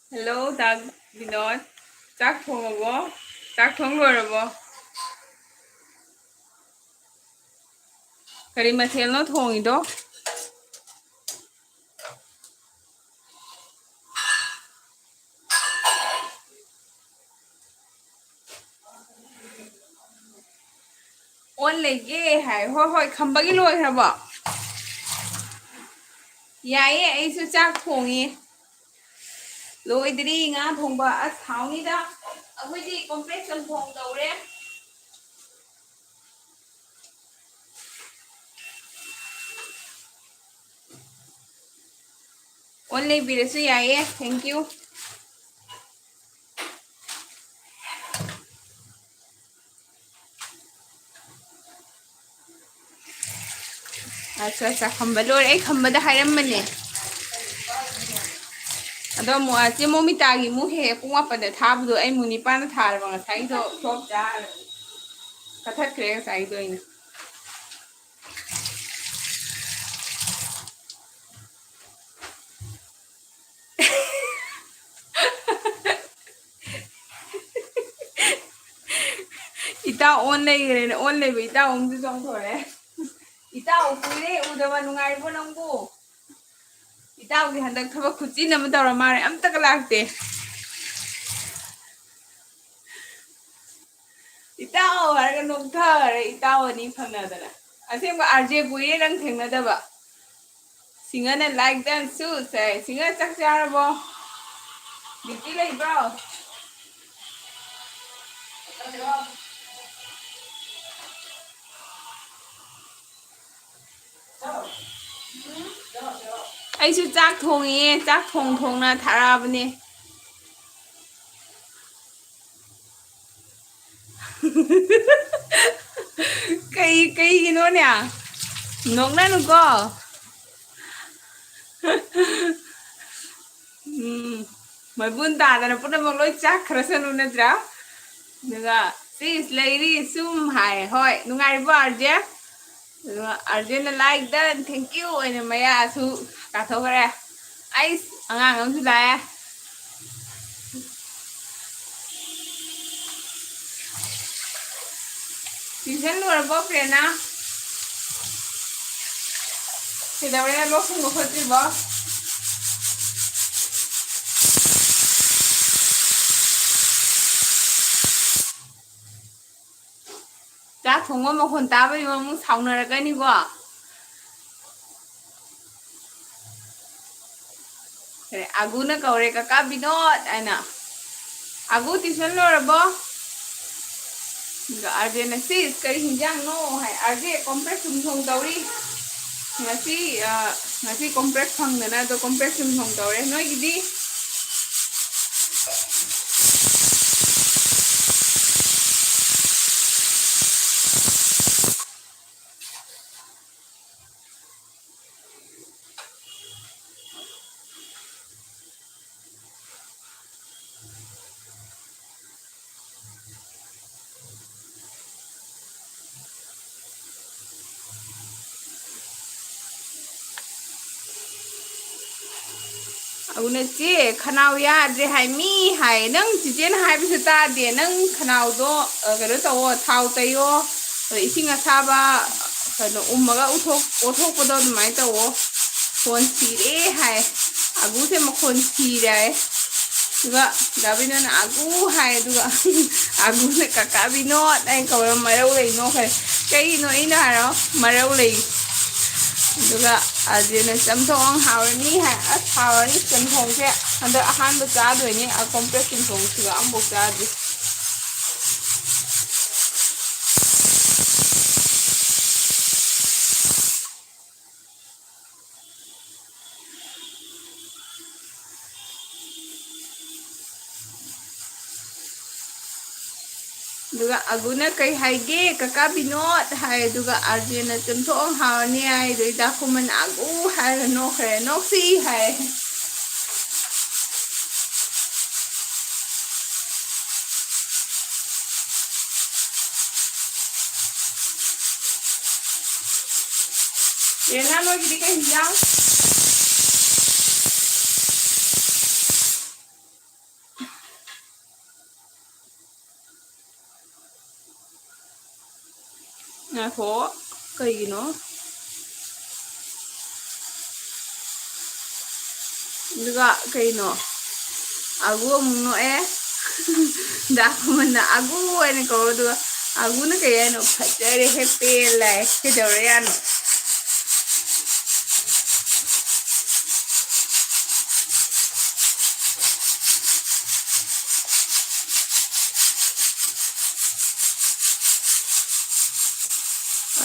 Hello, Dag Vinod. Chắc thongabo? Chắc thong lorabo? Kari mathel no thongido? On lege hai hoi hoi khambagi loi hrabo. Yaye aisu chắc thongi. Loi diri nga thongba as thauni da. Agoi di complex am thong dore. On le birasu yaye. Thank you. Asa khamba loi ai khamba da hairam mane. Ado mo ati mo mitagi mu he puma pada thabdo ai muni pana thar bang sai do top ja. Kathat kre sai do ina. Ita on le ita om ju jong thore. Ita o puire udaba nungai bo nangbu. Ita o di handak thaba khuchi nam dawra mare am tak lakte. Ita o harga nok thare ita o ni phangna dana. Asem ga RJ puire rang thengna daba. Singana like them su say singa chak charabo. Diti lai bro. Aisu chak thongi chak thong na tharabane. Kai gino nya. Nok na no go. Mai bun ta da puna mag loi chak kharasan una dra. Daga sis lady sum hai hoi nungai ba RJ. RJ na like that thank you and maya su ka thokare. Ai angang am su la. Tuition lo bo frena. Thì đâu đây lo không có phân gì bỏ. Chắc không có một con ta bây giờ muốn sống nữa là cái này quá. Agu na cầu re kaka binot ai na. Agu tuition lo rồi bo. RJ na sis kari hinjang no hai RJ complex thong tau đi. Ngasi complex phang na do complex thong tau re noi gidi. Aguna che khanau ya dre hai mi hai nang chichen hai bi ta de nang khanau do ga ro taw thau tayo ising asaba kano ummaga uthok podo mai taw kon si re hai agu se ma kon si re duga dabina na agu hai duga agu ne kaka binot ai ko marau lei no kai no ina ro marau lei duga ajena samthong hawani ha hawani samthong se anda ahan ba cha doi ni a complex samthong su am bo cha di duga aguna kai haige kaka binot hai duga arjena samthong hawani ai doi da khuman agu hai no khere no si hai Rena lo gidi kai hinjang ꯉꯥꯏꯈꯣ ꯀꯩꯒꯤꯅꯣ ꯑꯗꯨꯒ ꯀꯩꯅꯣ ꯑꯒꯨ ꯑꯃꯨꯛ ꯅꯣꯛꯑꯦ ꯗꯥꯀꯨꯃꯟꯅ ꯑꯒꯨ ꯍꯥꯏꯅ ꯀꯧꯔꯣ ꯑꯗꯨꯒ ꯑꯒꯨꯅ ꯀꯩ ꯍꯥꯏꯅꯣ ꯐꯖꯔꯦ ꯍꯦ ꯄꯦꯜꯂꯦ ꯀꯩꯗꯧꯔꯦ ꯌꯥꯅꯣ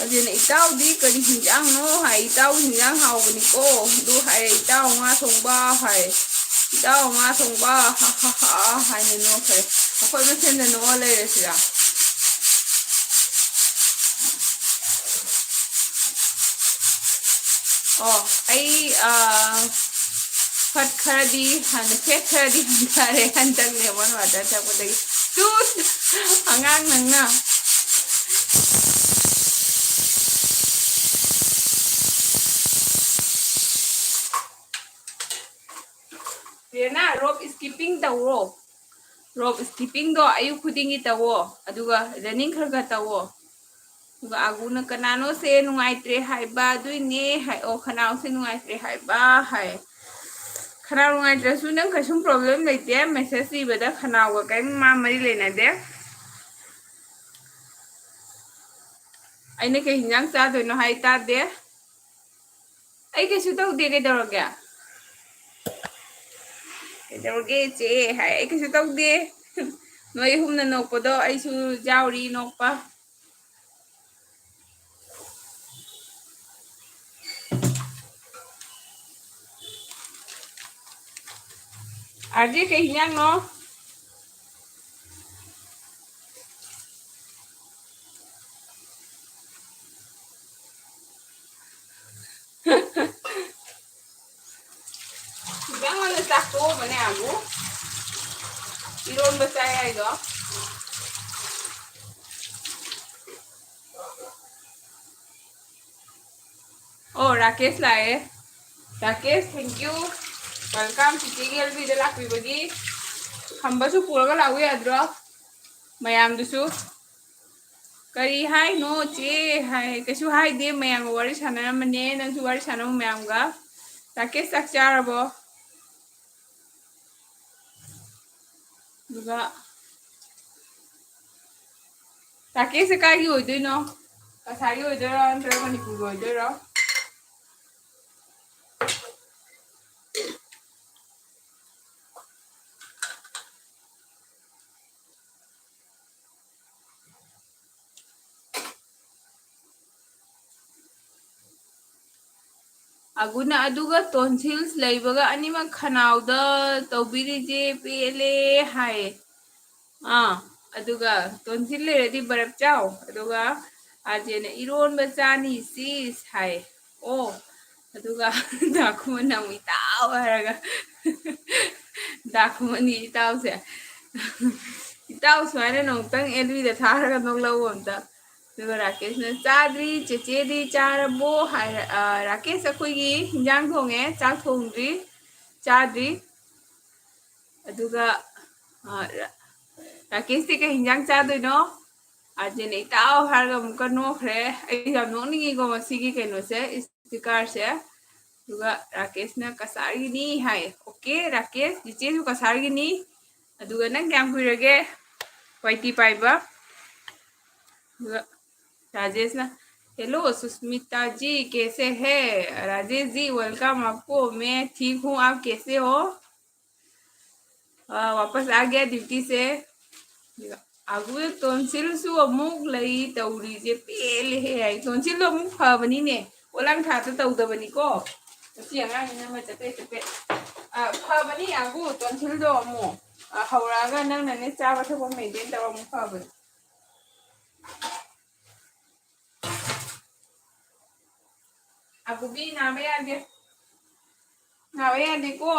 ꯑꯗꯨꯅ ꯏꯇꯥꯎꯗꯤ ꯀꯔꯤ ꯍꯤꯟꯖꯥꯡꯅꯣ ꯍꯥꯏ ꯏꯇꯥꯎ ꯍꯤꯟꯖꯥꯡ ꯍꯥꯎꯕꯅꯤꯀꯣ ꯑꯗꯨ ꯍꯥꯏꯔꯦ ꯏꯇꯥꯎ ꯉꯥ ꯊꯣꯡꯕ ꯍꯥꯏ ꯏꯇꯥꯎ ꯉꯥ ꯊꯣꯡꯕ ꯍꯥ ꯍꯥ ꯍꯥ ꯍꯥꯏꯅ ꯅꯣꯛꯈ꯭ꯔꯦ ꯑꯩꯈꯣꯏ ꯃꯁꯦꯟꯗ ꯅꯣꯛꯑ ꯂꯩꯔꯁꯤꯔ ꯑꯣ ꯑꯩ ꯐꯠ ꯈꯔꯗꯤ ꯐꯦꯠ ꯈꯔꯗꯤ ꯍꯟꯊꯔꯦ ꯍꯟꯗꯛ ꯂꯦꯃꯟ ꯋꯥꯇꯔ ꯊꯛꯄꯗꯒꯤ ꯇꯨꯠ ꯑꯉꯥꯡ ꯅꯪꯅ ꯔꯦꯅꯥ ꯔꯣꯞ ꯁ꯭ꯀꯤꯞꯄꯤꯡ ꯇꯧꯔꯣ ꯔꯣꯞ ꯁ꯭ꯀꯤꯞꯄꯤꯡꯗꯣ ꯑꯌꯨꯛ ꯈꯨꯗꯤꯡꯒꯤ ꯇꯧꯋꯣ ꯑꯗꯨꯒ ꯔꯟꯅꯤꯡ ꯈꯔ ꯈꯔ ꯇꯧꯋꯣ ꯑꯗꯨꯒ ꯑꯒꯨꯅ ꯀꯅꯥꯅꯣꯁꯦ ꯅꯨꯡꯉꯥꯏꯇ꯭ꯔꯦ ꯍꯥꯏꯕ ꯑꯗꯨꯏꯅꯦ ꯍꯥꯏ ꯑꯣ ꯈꯅꯥꯎꯁꯦ ꯅꯨꯡꯉꯥꯏꯇ꯭ꯔꯦ ꯍꯥꯏꯕ ꯍꯥꯏ ꯈꯅꯥꯎ ꯅꯨꯡꯉꯥꯏꯇ꯭ꯔꯁꯨ ꯅꯪ ꯀꯩꯁꯨꯝ ꯄ꯭ꯔꯣꯕ꯭ꯂꯦꯝ ꯂꯩꯇꯦ ꯃꯦꯁꯦꯖ ꯏꯕꯗ ꯈꯅꯥꯎꯒ ꯀꯔꯤꯝ ꯃꯔꯤ ꯂꯩꯅꯗꯦ ꯑꯩꯅ ꯀꯩ ꯍꯤꯟꯖꯥꯡ ꯆꯥꯗꯣꯏꯅꯣ ꯍꯥꯏ ꯇꯥꯗꯦ ꯑꯩ ꯀꯩꯁꯨ ꯇꯧꯗꯦ ꯀꯩꯗꯧꯔꯒꯦ ꯀꯩꯗꯧꯔꯒꯦ ꯆꯦ ꯍꯥꯏ ꯑꯩ ꯀꯩꯁꯨ ꯇꯧꯗꯦ ꯅꯣꯏ ꯑꯍꯨꯝꯅ ꯅꯣꯛꯄꯗꯣ ꯑꯩꯁꯨ ꯌꯥꯎꯔꯤ ꯅꯣꯛꯄ ꯑꯥꯔꯖꯦ ꯀꯩ ꯍꯤꯟꯖꯥꯡꯅꯣ ꯈꯤꯇꯪ ꯉꯟꯅ ꯆꯥꯛ ꯇꯣꯛꯑꯕꯅꯦ Abu 이런 거 짜야 이거 Oh Rakesh lae Rakesh thank you welcome chichi LB da lakbibagi hambasu puraga lagu yadro mayam dusu kari hai no che hai kesu hai de mayam wari sanaramane nansu wari sanamu mayam ga Rakesh sak charabo duga Rakesh kai gi oidoino kasari oidoro ntra manipur oidoro aguna aduga tonsils leibaga anima khanauda tawbirije pele hai aduga tonsil leredi barap chao aduga ajena iron bachani sis hai oh aduga dakuma nami tao haraga dakuma ni tao se tao swaina nongtang elwi da tharaga noglaw amta duga Rakesh na chadri cheche di charabo hai Rakesh akhoi hinjang thonge chak thongdri chadri aduga Rakesh ti ka hinjang chadoino ajene tao harga muka nokhre ai yam nokningi go masigi kaino se sticker se duga Rakesh na kasargi ni hai okay Rakesh jiche su kasargi ni aduga nang kyam kuirage waiti paiba duga Rajesh ना hello Sushmita जी कैसे हैं Rajesh ji welcome आपको मैं ठीक हूँ आप कैसे हो वापस आ गया ड्यूटी से आगु टोंसिल सु अमुक लई तौरी जे पेले हे आई टोंसिल लो अमुक फबनी ने ओलांग था तो तौदबनी को सी अंगांग ने म चपे चपे फबनी आगु टोंसिल दो अमु हौरागा नंग नने चाबा थबो मेंटेन तब अमुक फबनी आगु भी नामे यादे को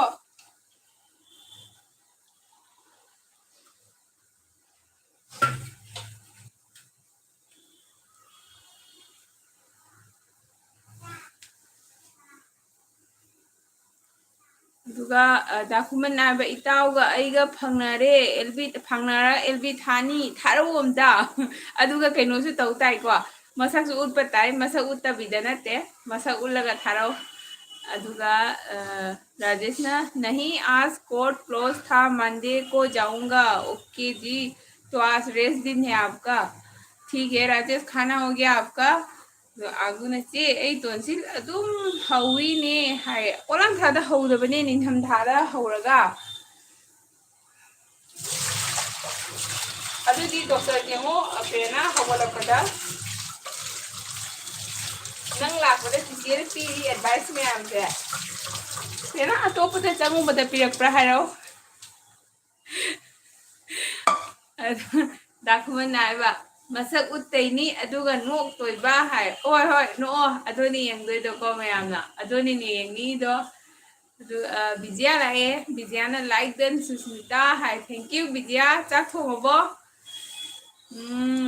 दुगा दाकुमन नाबा इताउगा आइगा फंगनारे एलबी फंगनारा एलबी थानी थारो अमदा अदुगा कैनोसु तौ ताई को मसक उठप ताई मसक उठबीद नते मसक उल्लगा थारो अदुगा राजेश ना नहीं आज कोर्ट क्लोज था मंडे को जाऊंगा ओके जी तो आज रेस्ट दिन है आपका ठीक है राजेश खाना हो गया आपका तो आगू न चे ए तोंसिल अदुम हौई ने हाय ओलां थादा हौदबने निंथम थादा हौरगा अदुदी डॉक्टर जेमो अपेना हवलपदा नंग लापदा चिचेर पीरी एडवाइस मैम से पेना अतोपदा चंगुबदा पिरक्प्रा हायरो दाखुमन नायबा मसक उतैनी अदुगा नोक तोयबा हाय ओय होय नो अदोनी यंगदो को मयामना अदोनी ने यंगी दो विजया लाए विजया ना like then Susmita hi thank you Vijaya चाक थोंगबो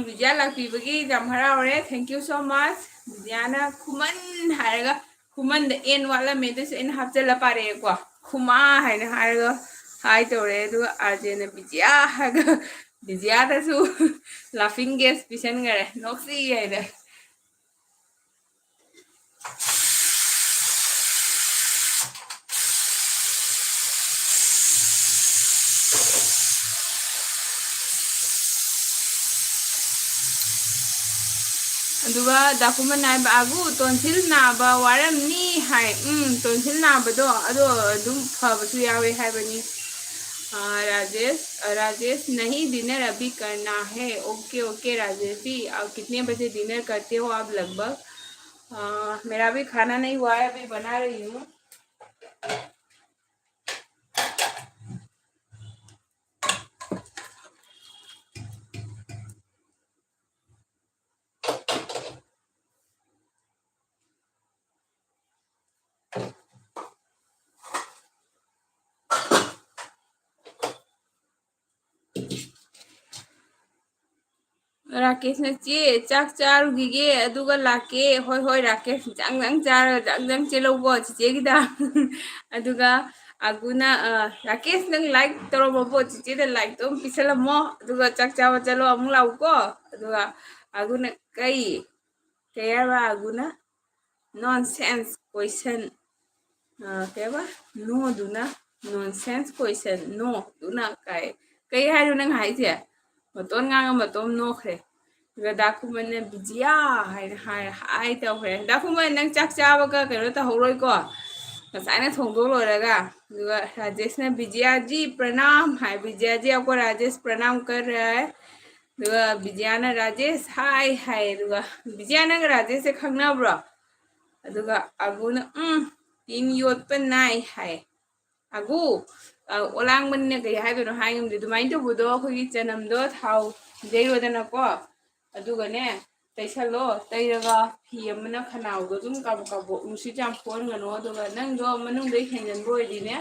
विजया लापीबगी जाम हरावरे thank you so much Vijaya ना खुमन हायगा खुमन द एन वाला मेदस इन हफ्चला पारे को खुमा हाय ना हायगा हाय तोरे दु आर्जेना विजया हायगा विजया तसु लाफिंग गैस पिसन गरे नोक्सी हायदा अदुगा दाकुमन नाय बागु टोन्सिल नाबा वारमनी हाय टोन्सिल नाबदो अदो दुम फबसु यावे हायबनी राजेश राजेश नहीं डिनर अभी करना है ओके ओके राजेश जी आप कितने बजे डिनर करते हो आप लगभग मेरा भी खाना नहीं हुआ है अभी बना रही हूँ राकेश ने चे चाक चारुगिगे अदुगा लाके होय होय राकेश जंग जंग चार जंग जंग चलोबो चिचे गिदा अदुगा आगुना राकेश नंग लाइक तरोबो चिचे द लाइक तो पिसलमो अदुगा चाक चावा चलो अमु लाउको अदुगा आगुना कई कयाबा आगुना नॉनसेंस क्वेश्चन कयाबा नो दुना नॉनसेंस क्वेश्चन नो दुना कई हायरो नंग हाइजे मतोन ngang matom no khre ga dakuman ne bijia hai ta khre dakuman nang chak cha ba ka kero ta horoi ko ngasai na thong do loi ga duga rajesh ne bijia ji pranam hai bijia ji आपको राजेश प्रणाम कर रहा है दुगा विजया ना राजेश हाय हाय दुगा विजया नंग राजेश से खंगना ब्रो दुगा अगुना तीन योत पे नाई हाय अगु ओलांग मन कई हाइबनो हाइंगमदि दुमाइन तबुदो अखोगी चनमदो थाव जेरोदनको अदुगने तैसलो तैरगा फी अमना खनावदो दुम काबो काबो नुसि जाम फोनगनो अदुगा नंगदो मनुंग दे खेंजनबो ओइदिने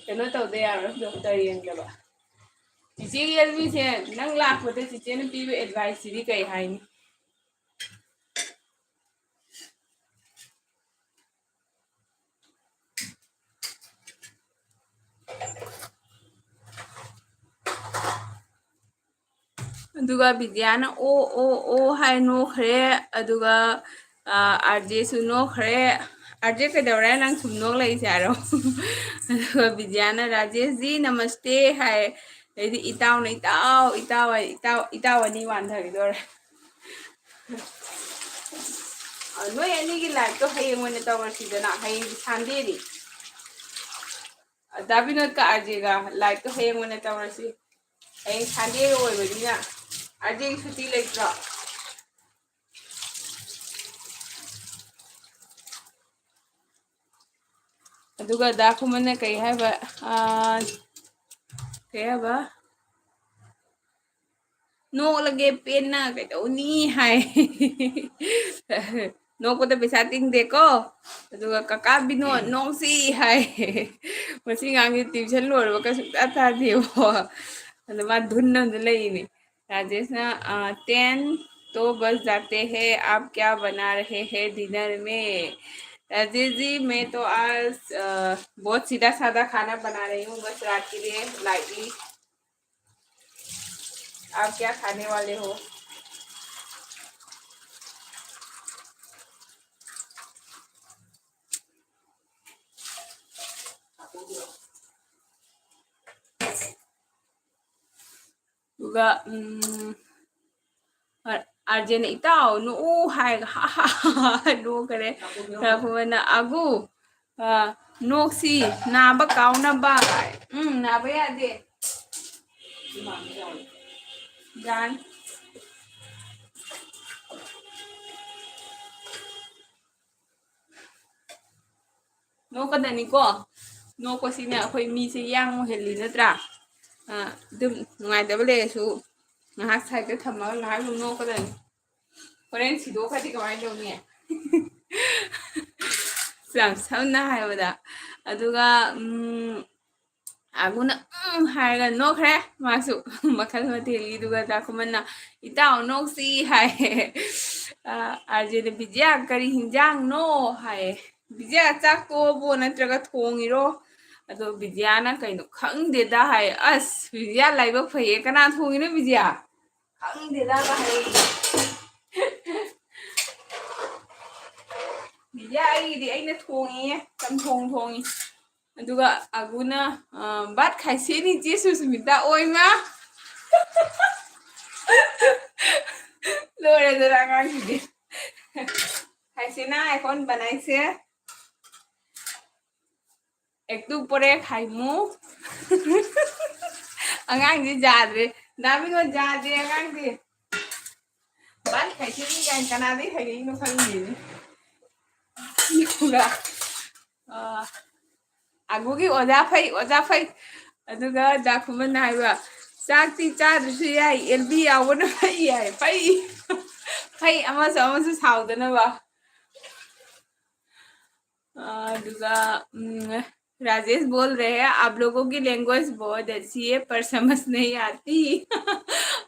कनो तौदे यारो डॉक्टर यंगदबा चिचे गेलबी से नंग लाखोदे चिचे न पीबे एडवाइस सिदी कई हाइनी अदुगा विद्याना ओ हाय नो खरे अदुगा आरजे सु नो खरे आरजे कदौरा नंग सुम नो लई सारो अदुगा विद्याना राजेश जी नमस्ते हाय लेदी इताव न इताव अनि वान्धगिदोर नो एनी की लाइक तो हयेंग मोने तवरसिदना हयेंग संडे दी दाबिनो का आरजेगा लाइक तो हयेंग मोने तवरसि हयेंग संडे ओइबदिना आरजे छुट्टी लेत्रो अदुगा दाखुमन कई हायबा कई हायबा नो लगे पेन कई हाय नो को तो पैसा तिंग देखो अदुगा काका बिनो नोसी हाय मसी गांगी ट्यूशन लोरबा का सुता था देवो अदुमा धुन न लेनी राजेश ना 10 तो बस जाते हैं आप क्या बना रहे हैं डिनर में राजेश जी मैं तो आज बहुत सीधा साधा खाना बना रही हूँ बस रात के लिए लाइटली आप क्या खाने वाले हो ꯑꯗꯨꯒ ꯑꯥꯔꯖꯦꯟ ꯏꯇꯥꯎ ꯅꯣꯛꯎ ꯍꯥꯏꯔꯒ ꯍꯥ ꯍꯥ ꯍꯥ ꯅꯣꯛꯈꯔꯦ ꯈꯔ ꯑꯒꯨ ꯅꯣꯛꯁꯤ ꯅꯥꯕ ꯀꯥꯎꯅꯕ ꯅꯥꯕ ꯌꯥꯗꯦ ꯌꯥꯟ ꯅꯣꯛꯀꯗꯅꯤꯀꯣ ꯅꯣꯛꯄꯁꯤꯅ ꯑꯩꯈꯣꯏ ꯃꯤꯁꯦ ꯌꯥꯡ ꯑꯣꯏꯍꯜꯂꯤ ꯅꯠꯇ꯭ꯔꯥ ꯑꯗꯨꯝ ꯅꯨꯡꯉꯥꯏꯇꯕ ꯂꯩꯔꯁꯨ ꯉꯥꯏꯍꯥꯛ ꯁꯥꯏꯗ ꯊꯝꯃꯒ ꯉꯥꯏꯍꯥꯛ ꯑꯗꯨꯝ ꯅꯣꯛꯀꯗꯅꯤ ꯍꯣꯔꯦꯟ ꯁꯤꯗꯣꯛꯈ꯭ꯔꯗꯤ ꯀꯃꯥꯏꯅ ꯇꯧꯅꯤ ꯌꯥꯝ ꯁꯝꯅ ꯍꯥꯏꯕꯗ ꯑꯗꯨꯒ ꯑꯒꯨꯅ ꯍꯥꯏꯔꯒ ꯅꯣꯛꯈ꯭ꯔꯦ ꯃꯥꯁꯨ ꯃꯈꯜ ꯃꯊꯦꯜꯒꯤ ꯑꯗꯨꯒ ꯗꯥꯀꯨꯃꯟꯅ ꯏꯇꯥꯎ ꯅꯣꯛꯁꯤ ꯍꯥꯏꯌꯦ ꯑꯥꯔꯖꯦꯅ ꯕꯤꯖꯤꯌꯥ ꯀꯔꯤ ꯍꯤꯟꯖꯥꯡꯅꯣ ꯍꯥꯏꯌꯦ ꯕꯤꯖꯤꯌꯥ ꯆꯥꯛ ꯇꯣꯛꯑꯕꯣ ꯅꯠꯇ꯭ꯔꯒ ꯊꯣꯡꯉꯤꯔꯣ ꯑꯗꯣ ꯕꯤꯖꯤꯌꯥꯅ ꯀꯩꯅꯣ ꯈꯪꯗꯦꯗ ꯍꯥꯏ ꯑꯁ ꯕꯤꯖꯤꯌꯥ ꯂꯥꯏꯕꯛ ꯐꯩꯌꯦ ꯀꯅꯥ ꯊꯣꯡꯉꯤꯅꯣ ꯕꯤꯖꯤꯌꯥ ꯈꯪꯗꯦꯗꯒ ꯍꯥꯏ ꯕꯤꯖꯤꯌꯥ ꯑꯩꯒꯤꯗꯤ ꯑꯩꯅ ꯊꯣꯡꯉꯤꯌꯦ ꯆꯝꯊꯣꯡ ꯊꯣꯡꯉꯤ ꯑꯗꯨꯒ ꯑꯒꯨꯅ ꯕꯥꯠ ꯈꯥꯏꯁꯦꯅꯤ ꯆꯦ ꯁꯨꯁꯃꯤꯇꯥ ꯑꯣꯏꯃ ꯂꯣꯏꯔꯦꯗꯅ ꯑꯉꯥꯡꯁꯤꯗꯤ खाइसे ना कौन बनाइसे एक तू परे खाइमु अगांगी जादरे दामिनो जादे अगांगी बात खाइसे नि गान कनादे खाइनि नो खांगी निकुला आगुगी ओजा फै अदुगा दाखुमन हाइबा चाकती चाद्रसु याई एलबी यावना फै याई फै अमसु साउदनबा राजेश बोल रहे हैं आप लोगों की लैंग्वेज बहुत अच्छी है पर समझ नहीं आती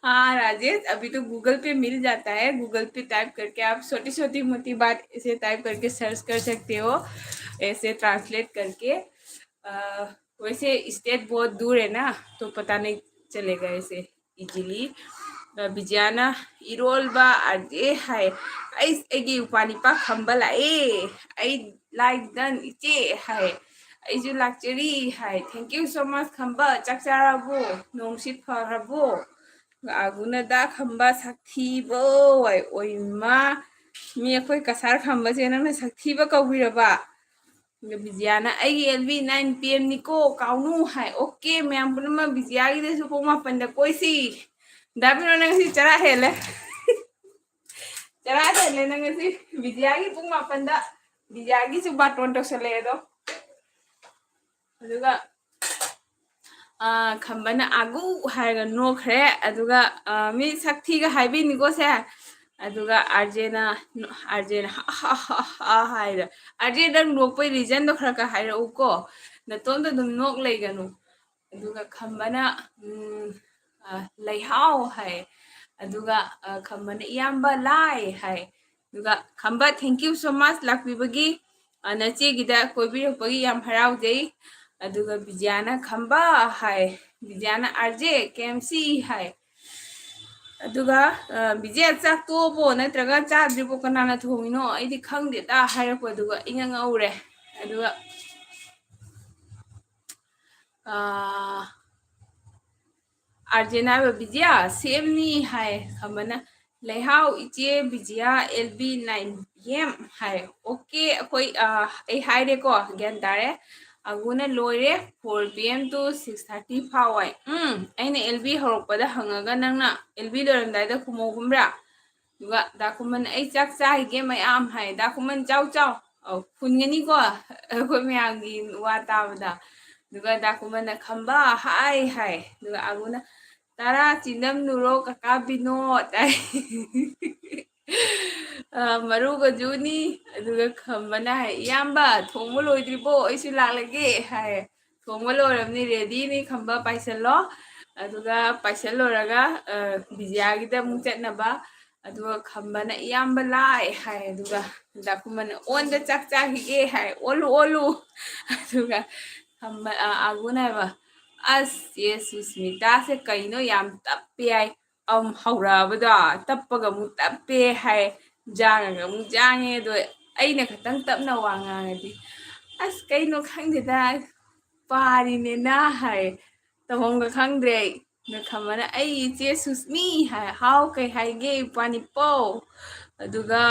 हाँ राजेश अभी तो गूगल पे मिल जाता है गूगल पे टाइप करके आप छोटी छोटी मोटी बात ऐसे टाइप करके सर्च कर सकते हो ऐसे ट्रांसलेट करके वैसे स्टेट बहुत दूर है ना तो पता नहीं चलेगा ऐसे इजीली बिजाना इरोलबा आजे हाय आई उपानी पा खंबा लाए आई लाइक दन इचे हाय आई लाक्चरी hi thank you so much Khamba चाकचाराबो नोंसित फराबो आगुना दा खंबा साखीबो वाय ओइमा मी अखोय कसार खंबा से नंग साखीबा कौबिरबा बिजियाना आई एलबी 9 pm निको काउनु हाय ओके मैम पुनमा बिजियागी दे सुपो मा पंदा कोइसी दाबिनो नंग सी चरा हेले चरा हेले नंग सी बिजियागी पुंग मा पंदा बिजियागी सु बाटोन तो सले दो अदुगा खंबना आगु हायगा नोखरे अदुगा मी सक्थीगा हाइबिनिको से अदुगा अर्जेना हा हा हा हाइरा अर्जे दंग नोकपै रीजन दो खरा का हाइरा उको नतोन तो दुम नोक लेगनु अदुगा खंबना लैहाव हाय अदुगा खंबना इयाम्बा लाइ हाय अदुगा खंबा थैंक यू सो मच लाक्बिबगी नचेगिदा कोइबिरपगी याम हराउजै अदुगा बिजाना खंबा हाय बिजाना आरजे केएमसी हाय अदुगा बिजे चाक तोबो नत्रगा चाद्रिबो कनाना थोमिनो आइदि खंगदेदा हायरको अदुगा इंगा ngauरे अदुगा अर्जेना बिजिया सेमनी हाय खमना लेहाउ इचे बिजिया एलबी 9 pm हाय ओके अखोई ए हायरे को ज्ञान तारे अगुना लोरे 4 pm to 6:30 फावाय अने एलबी हरपदा हंगागा नंगना एलबी लोरमदाइदा खुमोगुमब्रा दुगा दाकुमन ए चाक चाहिगे मयाम हाय दाकुमन चाव चाव फुनगनी को अखोई मयामगी वा ताबदा दुगा दाकुमन खंबा हाय हाय दुगा अगुना तारा चिंदम नुरो काका बिनोद मरुगा जुनी अदुगा खंबना है इयाम्बा थोंबो लोइद्रिबो अइसु लालगे हाय थोंबो लोरमनी रेडी नि खंबा पाइसलो अदुगा पाइसलोरगा बिजियागिदा मु चटनबा अदुगा खंबना इयाम्बा लाइ हाय अदुगा दाकुमन ओन द चाक चाहिगे हाय ओलु ओलु अदुगा खंबा आगुना बा अस ये सुस्मिता से कइनो याम तप्पे आई हौराबदा तप्पगा मु तप्पे हाय जांगा मु जांगे दो अइना खतंग तपना वा nganगदी अस कइनो खंगदेदा पारीनेना है तमोंगा खंग्रे न खमना आई इचे सुस्मी है हाउ कई हाइगे पानी पो अदुगा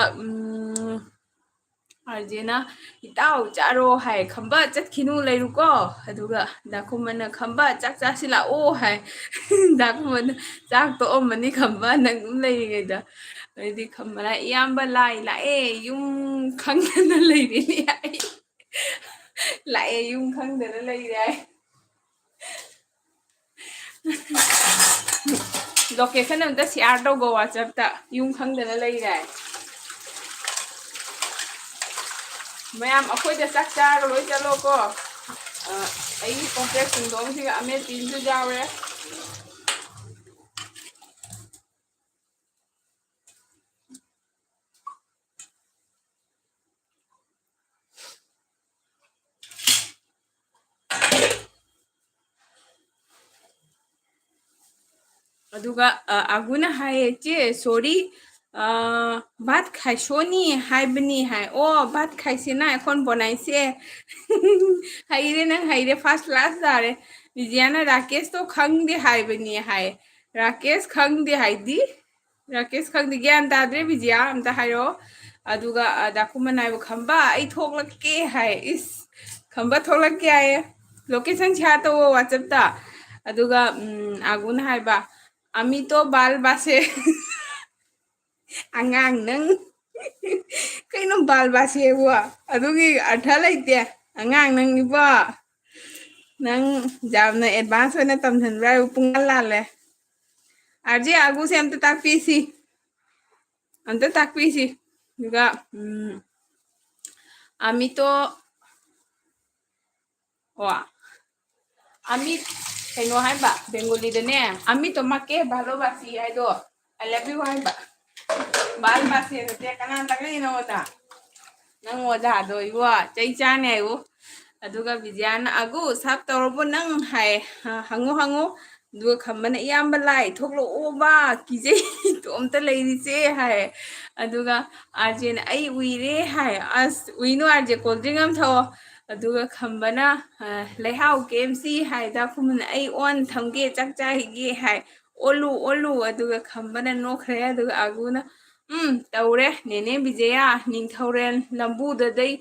अर्जेना इताउ चारो है खंबा चटखिनु लेरुको अदुगा दाकुमना खंबा चाक चासिला ओ है दाकुमना चाक तो ओमनी खंबा नंग लेरिगेदा अदि खंबना इयाम्बा लाई लाए युम खंगना लेरिनि आई लाए युम खंगना लेरि आई लोकेशन अमता शेयर तौगो WhatsApp ता युम खंगना लेरि आई मैम अखोइदा चाक चारो लोइ चलो को आई कॉम्प्लेक्स सिंदोम सिगा अमे तीन सु जावे अदुगा आगुना हाय चे सॉरी भात खाइसोनी हाइबनी हाय ओ भात खाइसेना एखन बनाइसे हाइरे नंग हाइरे फार्स्ट क्लास जारे विजयाना राकेश तो खंगदे हाइबनी हाय राकेश खंगदे हाइदी राकेश खंगदे ज्ञान ताद्रे विजया अमता हाइरो अदुगा दाकुमनाइबो खंबा आई थोकलके हाय इस खंबा थोकलके आए लोकेशन छा तो WhatsApp ता अदुगा आगुना हाइबा अमी तो बाल बासे angang nang kaino bal basi wa adugi artha laite angang nang iba nang jamna advance na tamthan ra pung la le arje agu se amta tak pisi juga ami to wa ami kaino hai ba bengali de ne ami to make bhalo basi ai do I love you hai ba bal basi te kanan takli no ta nang oda do iwa chai cha ne u aduga vijan agu sap torobo nang hai hangu hangu du khambana iyamba lai thoklo oba kije to amta leiri che hai aduga arjen ai uire hai as uino arje cold drink am tho aduga khambana leihau KMC hai da khumun ai on thamge chak cha hige hai olu aduga khambana no khre aduga aguna taure nene bijaya ningthauren lambu da dai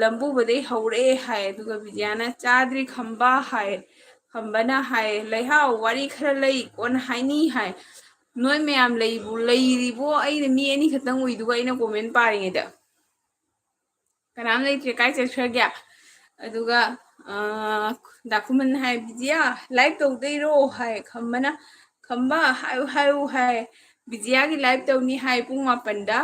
lambu badai haure hai aduga bijana chadri khamba hai khambana hai leihau wari khara lei kon haini hai noi mayam leibo aina mi ani khatang uiduga aina comment paringeda kanam leitre kai chakhragya aduga dakuman hai bijaya live tawdai ro hai khambana khamba hayu hai bijaya gi live tawni hai pung mapanda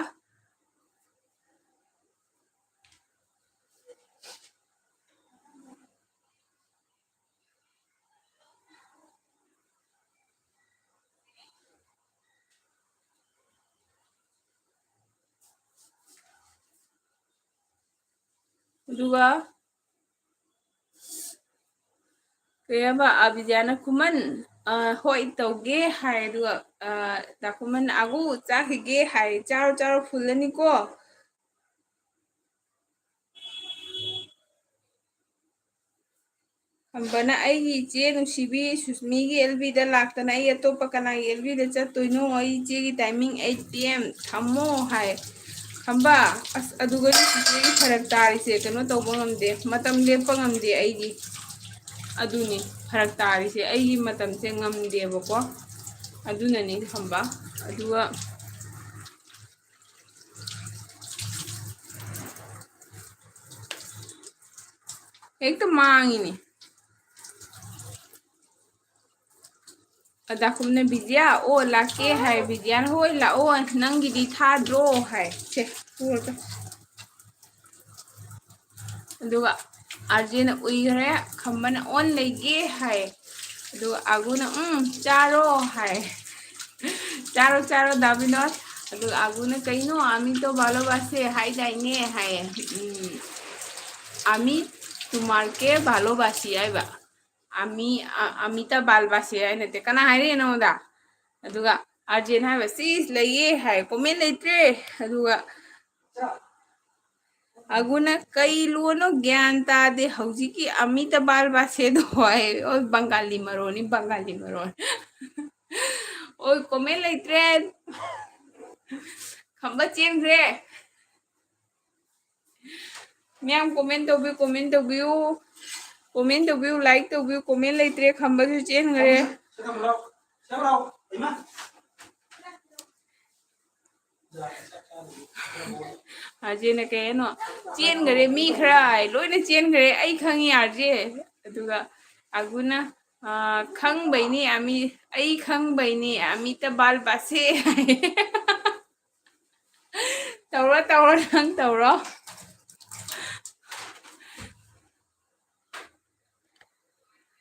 aduga kayaba abijana kuman hoi tawge hai aduga dakuman agu chakige hai charo fulani ko खंबना चे नुसीबी सुस्मी की LB लातना अतोप कना LB चतुनो चे की timing 8 PM थमो है खंबा अस अदुगनी चे फरक तारिसे कनो तौब ngamde matam lepa ngamde aigi aduni farak tarise aigi matam se ngamde bako adunani khamba aduga एक तो मांगिनी अदाकुमने बिजिया ओ लाके है बिजियान होय ला ओ नंगी दी था ड्रो है छे पूरा दुगा अर्जेन उइरे खम्बन ऑन लेगे है दु आगुना चारो है चारो दाबिनोस दु आगुना कइनो आमी तो ভালোবাসে হাই যাইনে है आमी तुम्हारके ভালোবাসি आइबा आमी ता बालबासी है नते कना हाइरे नोदा अदुगा अर्जेन हाइबा सिस लइए है कमेंट लेत्रे अदुगा अगुना कई लोनो ज्ञान तादे हौजी की अमित बाल बासे दो है ओ बंगाली मरोनी बंगाली मरोन ओ कमेंट लेत्रे खंबा चेंग्रे मैम कमेंट तो व्यू लाइक तो व्यू कमेंट लेत्रे खंबा जो चेंग्रे आजे न कहेनो चेंगरे मी खरा लोइने चेंगरे आई खंगी आजे अदुगा अगुना खंग बैनी आमी आई खंग बैनी आमी त बाल बासे तौरो नंग तौरो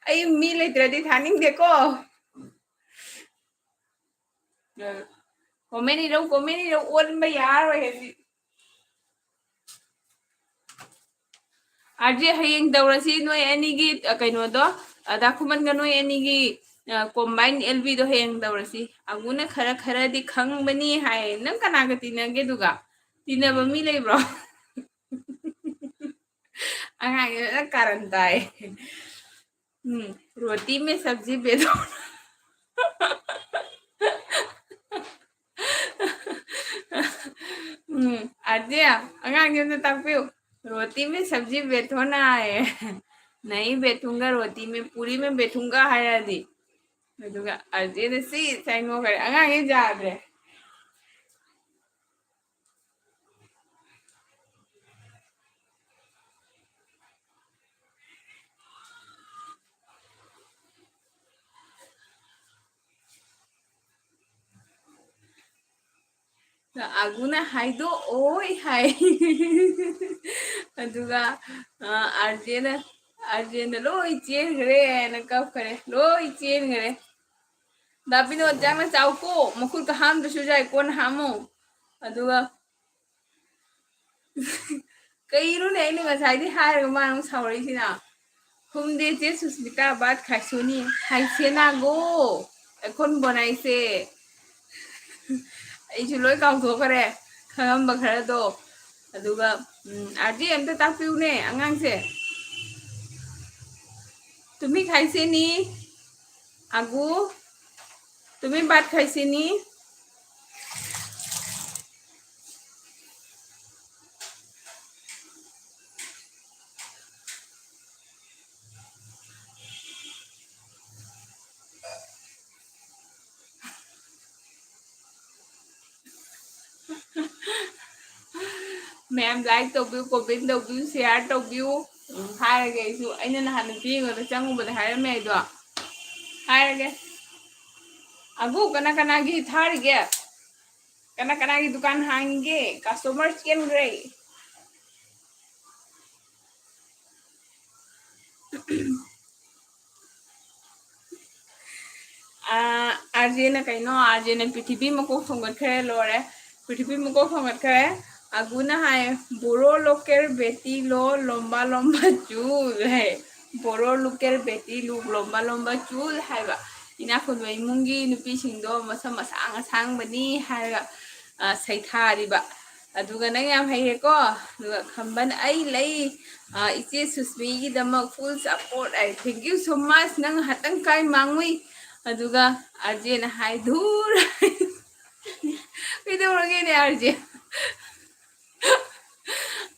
आई मी लेत्रदी थानिंग देखो कमेंट इरो ओन में यार है आजे हयेंग दौरसी नोय एनीगी कइनोदो दाखुमन ग नोय एनीगी कॉम्बाइन एलबी दो हयेंग दौरसी अगुना खरा खरा दी खंगबनी हाय नंग कनागा तिनगे दुगा तिनबा मी लेब्रो आंगा कारण ताय रोटी में सब्जी बेदो आजे आंगा ताकपियो रोटी में सब्जी बैठोना है नहीं बैठूंगा रोटी में पूरी में बैठूंगा हायरादी अदुगा अजे सी साइनो करे आंगा जाद्रे आगुना हाइदो ओय हाय अदुगा अर्जेना लोई चेन गरे न कब करे लोई चेन गरे दाबिनो जामा चाउको मखुल का हाम दसु जाय कोन हामो अदुगा कईरो ने ने ngसाइदि हारगा मानु सावरिसिना हुमदे जे सुस्मिता बात खाइसोनी खाइसेना गो एखन बनाइसे ꯑꯩꯁꯨ ꯂꯣꯏ ꯀꯥꯎꯊꯣꯛꯈ꯭ꯔꯦ ꯈꯪꯉꯝꯕ ꯈꯔꯗꯣ ꯑꯗꯨꯒ आरजे अमता ताकपिउने आंगांसे तुम्ही खाइसे नी आगु तुम्ही बात खाइसे नी मैम लाइक तौबिउ कमेंट तौबिउ शेयर तौबिउ हारगे आइसु अइना नहान नुपीगोदा चंगुबदा हारमे आइदो हारगे आगु कना कना गी थारगे कना कना की दुकान हांगे कस्टमर चेन ग्रे आरजे न कइनो आरजे न पृथ्वी मको थोंगखरे लोरे पृथ्वी मको थोंगखरे आगुना हाय बोरो लोकेर बेटी लो लंबा लंबा चूल है बोरो लोकेर बेटी लु लंबा लंबा चूल हायबा इना खुनबा इमुंगी नुपी सिंगदो मसम मसांग सांग बनी हायगा सैथारिबा अदुगा नंग याम हायेको अदुगा खंबन आई लई इचे सुस्मी की दमक full support I thank you so much नंग हतंग काय मांगुई अदुगा आरजे न हाय धूर कइदौरगे ने आरजे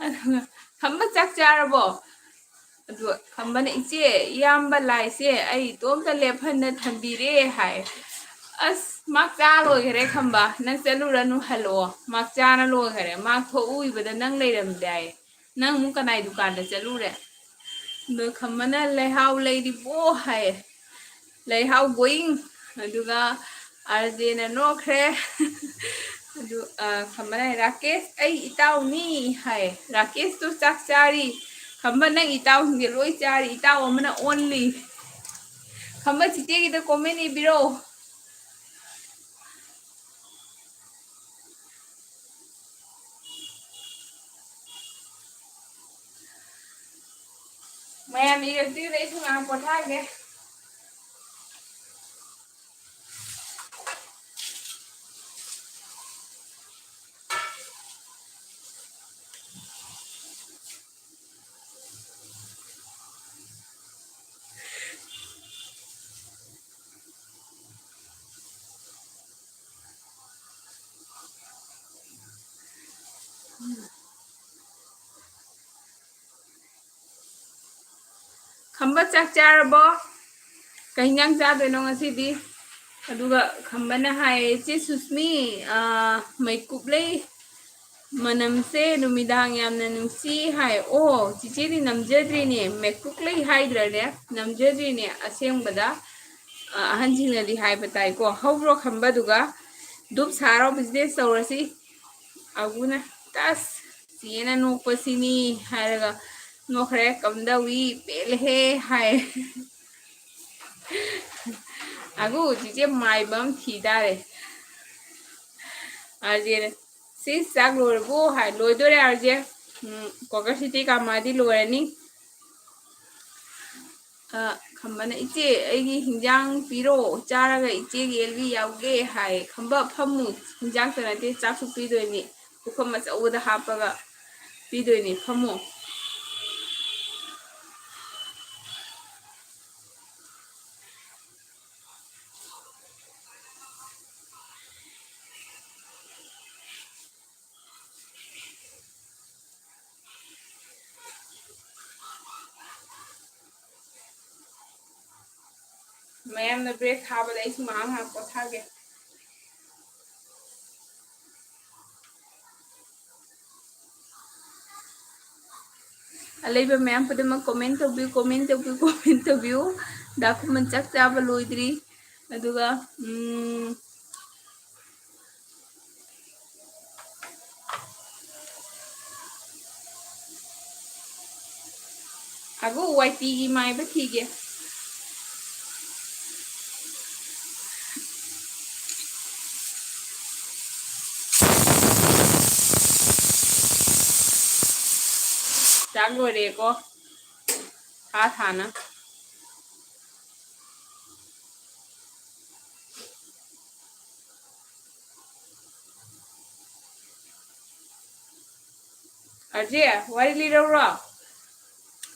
अदुगा खंबा चाक चारबो अदुगा खंबन इचे याम्बा लाइसे आई तोमता लेफन थंबीरे हाय अस माक चा लोगरे खंबा नंग चलुरनु हलो माक चाना लोगरे माक थोउइबदा नंग लेरमदाय नंग मु कनाई दुकान दा चलुरे दो खंबना लेहाव लेदी बो हाय लेहाव गोइंग अदुगा आरजेना नोखरे अदु खंबना राकेश आई इताउनी हाय राकेश तो चाक चारी खंबा नंग इताउ हिंगे लोई चारी इताउ अमना ओनली खंबा चिते की तो कमेंट इबिरो मैं अभी रही रही थी वहां पठा गए खंबा चाक चारबो कहीं यांग चादोइनो ngasiदी aduga khambana hai che susmi maikuplei manamse numidang yamna nungsi hai o chiche ni namjadri ne maikuplei haidra ne namjadri ne asengbada ahanjingna di hai batai ko hawro khamba duga dup saro business tawrasi aguna tas siena nokpasini hairaga nokre kamdawi pelhe hai agu chiche mai bam thidare arje si sak lorbo hai loidore arje koka city ka madi lorani khambana iche aigi hinjang piro charaga iche gi elgi yauge hai khamba phamu hinjang tanate chak su pidoini ukham ma chawda hapaga pidoini phamu ma'am ने break खा बदे इस मांग हा कथा के अलेबा ma'am पदे म कमेंट तो व्यू दाखु मन चक चाबा लोइद्री अदुगा आगु वाइटी की माय बखीगे चाक रे को था ना अजे वारी लीरो रो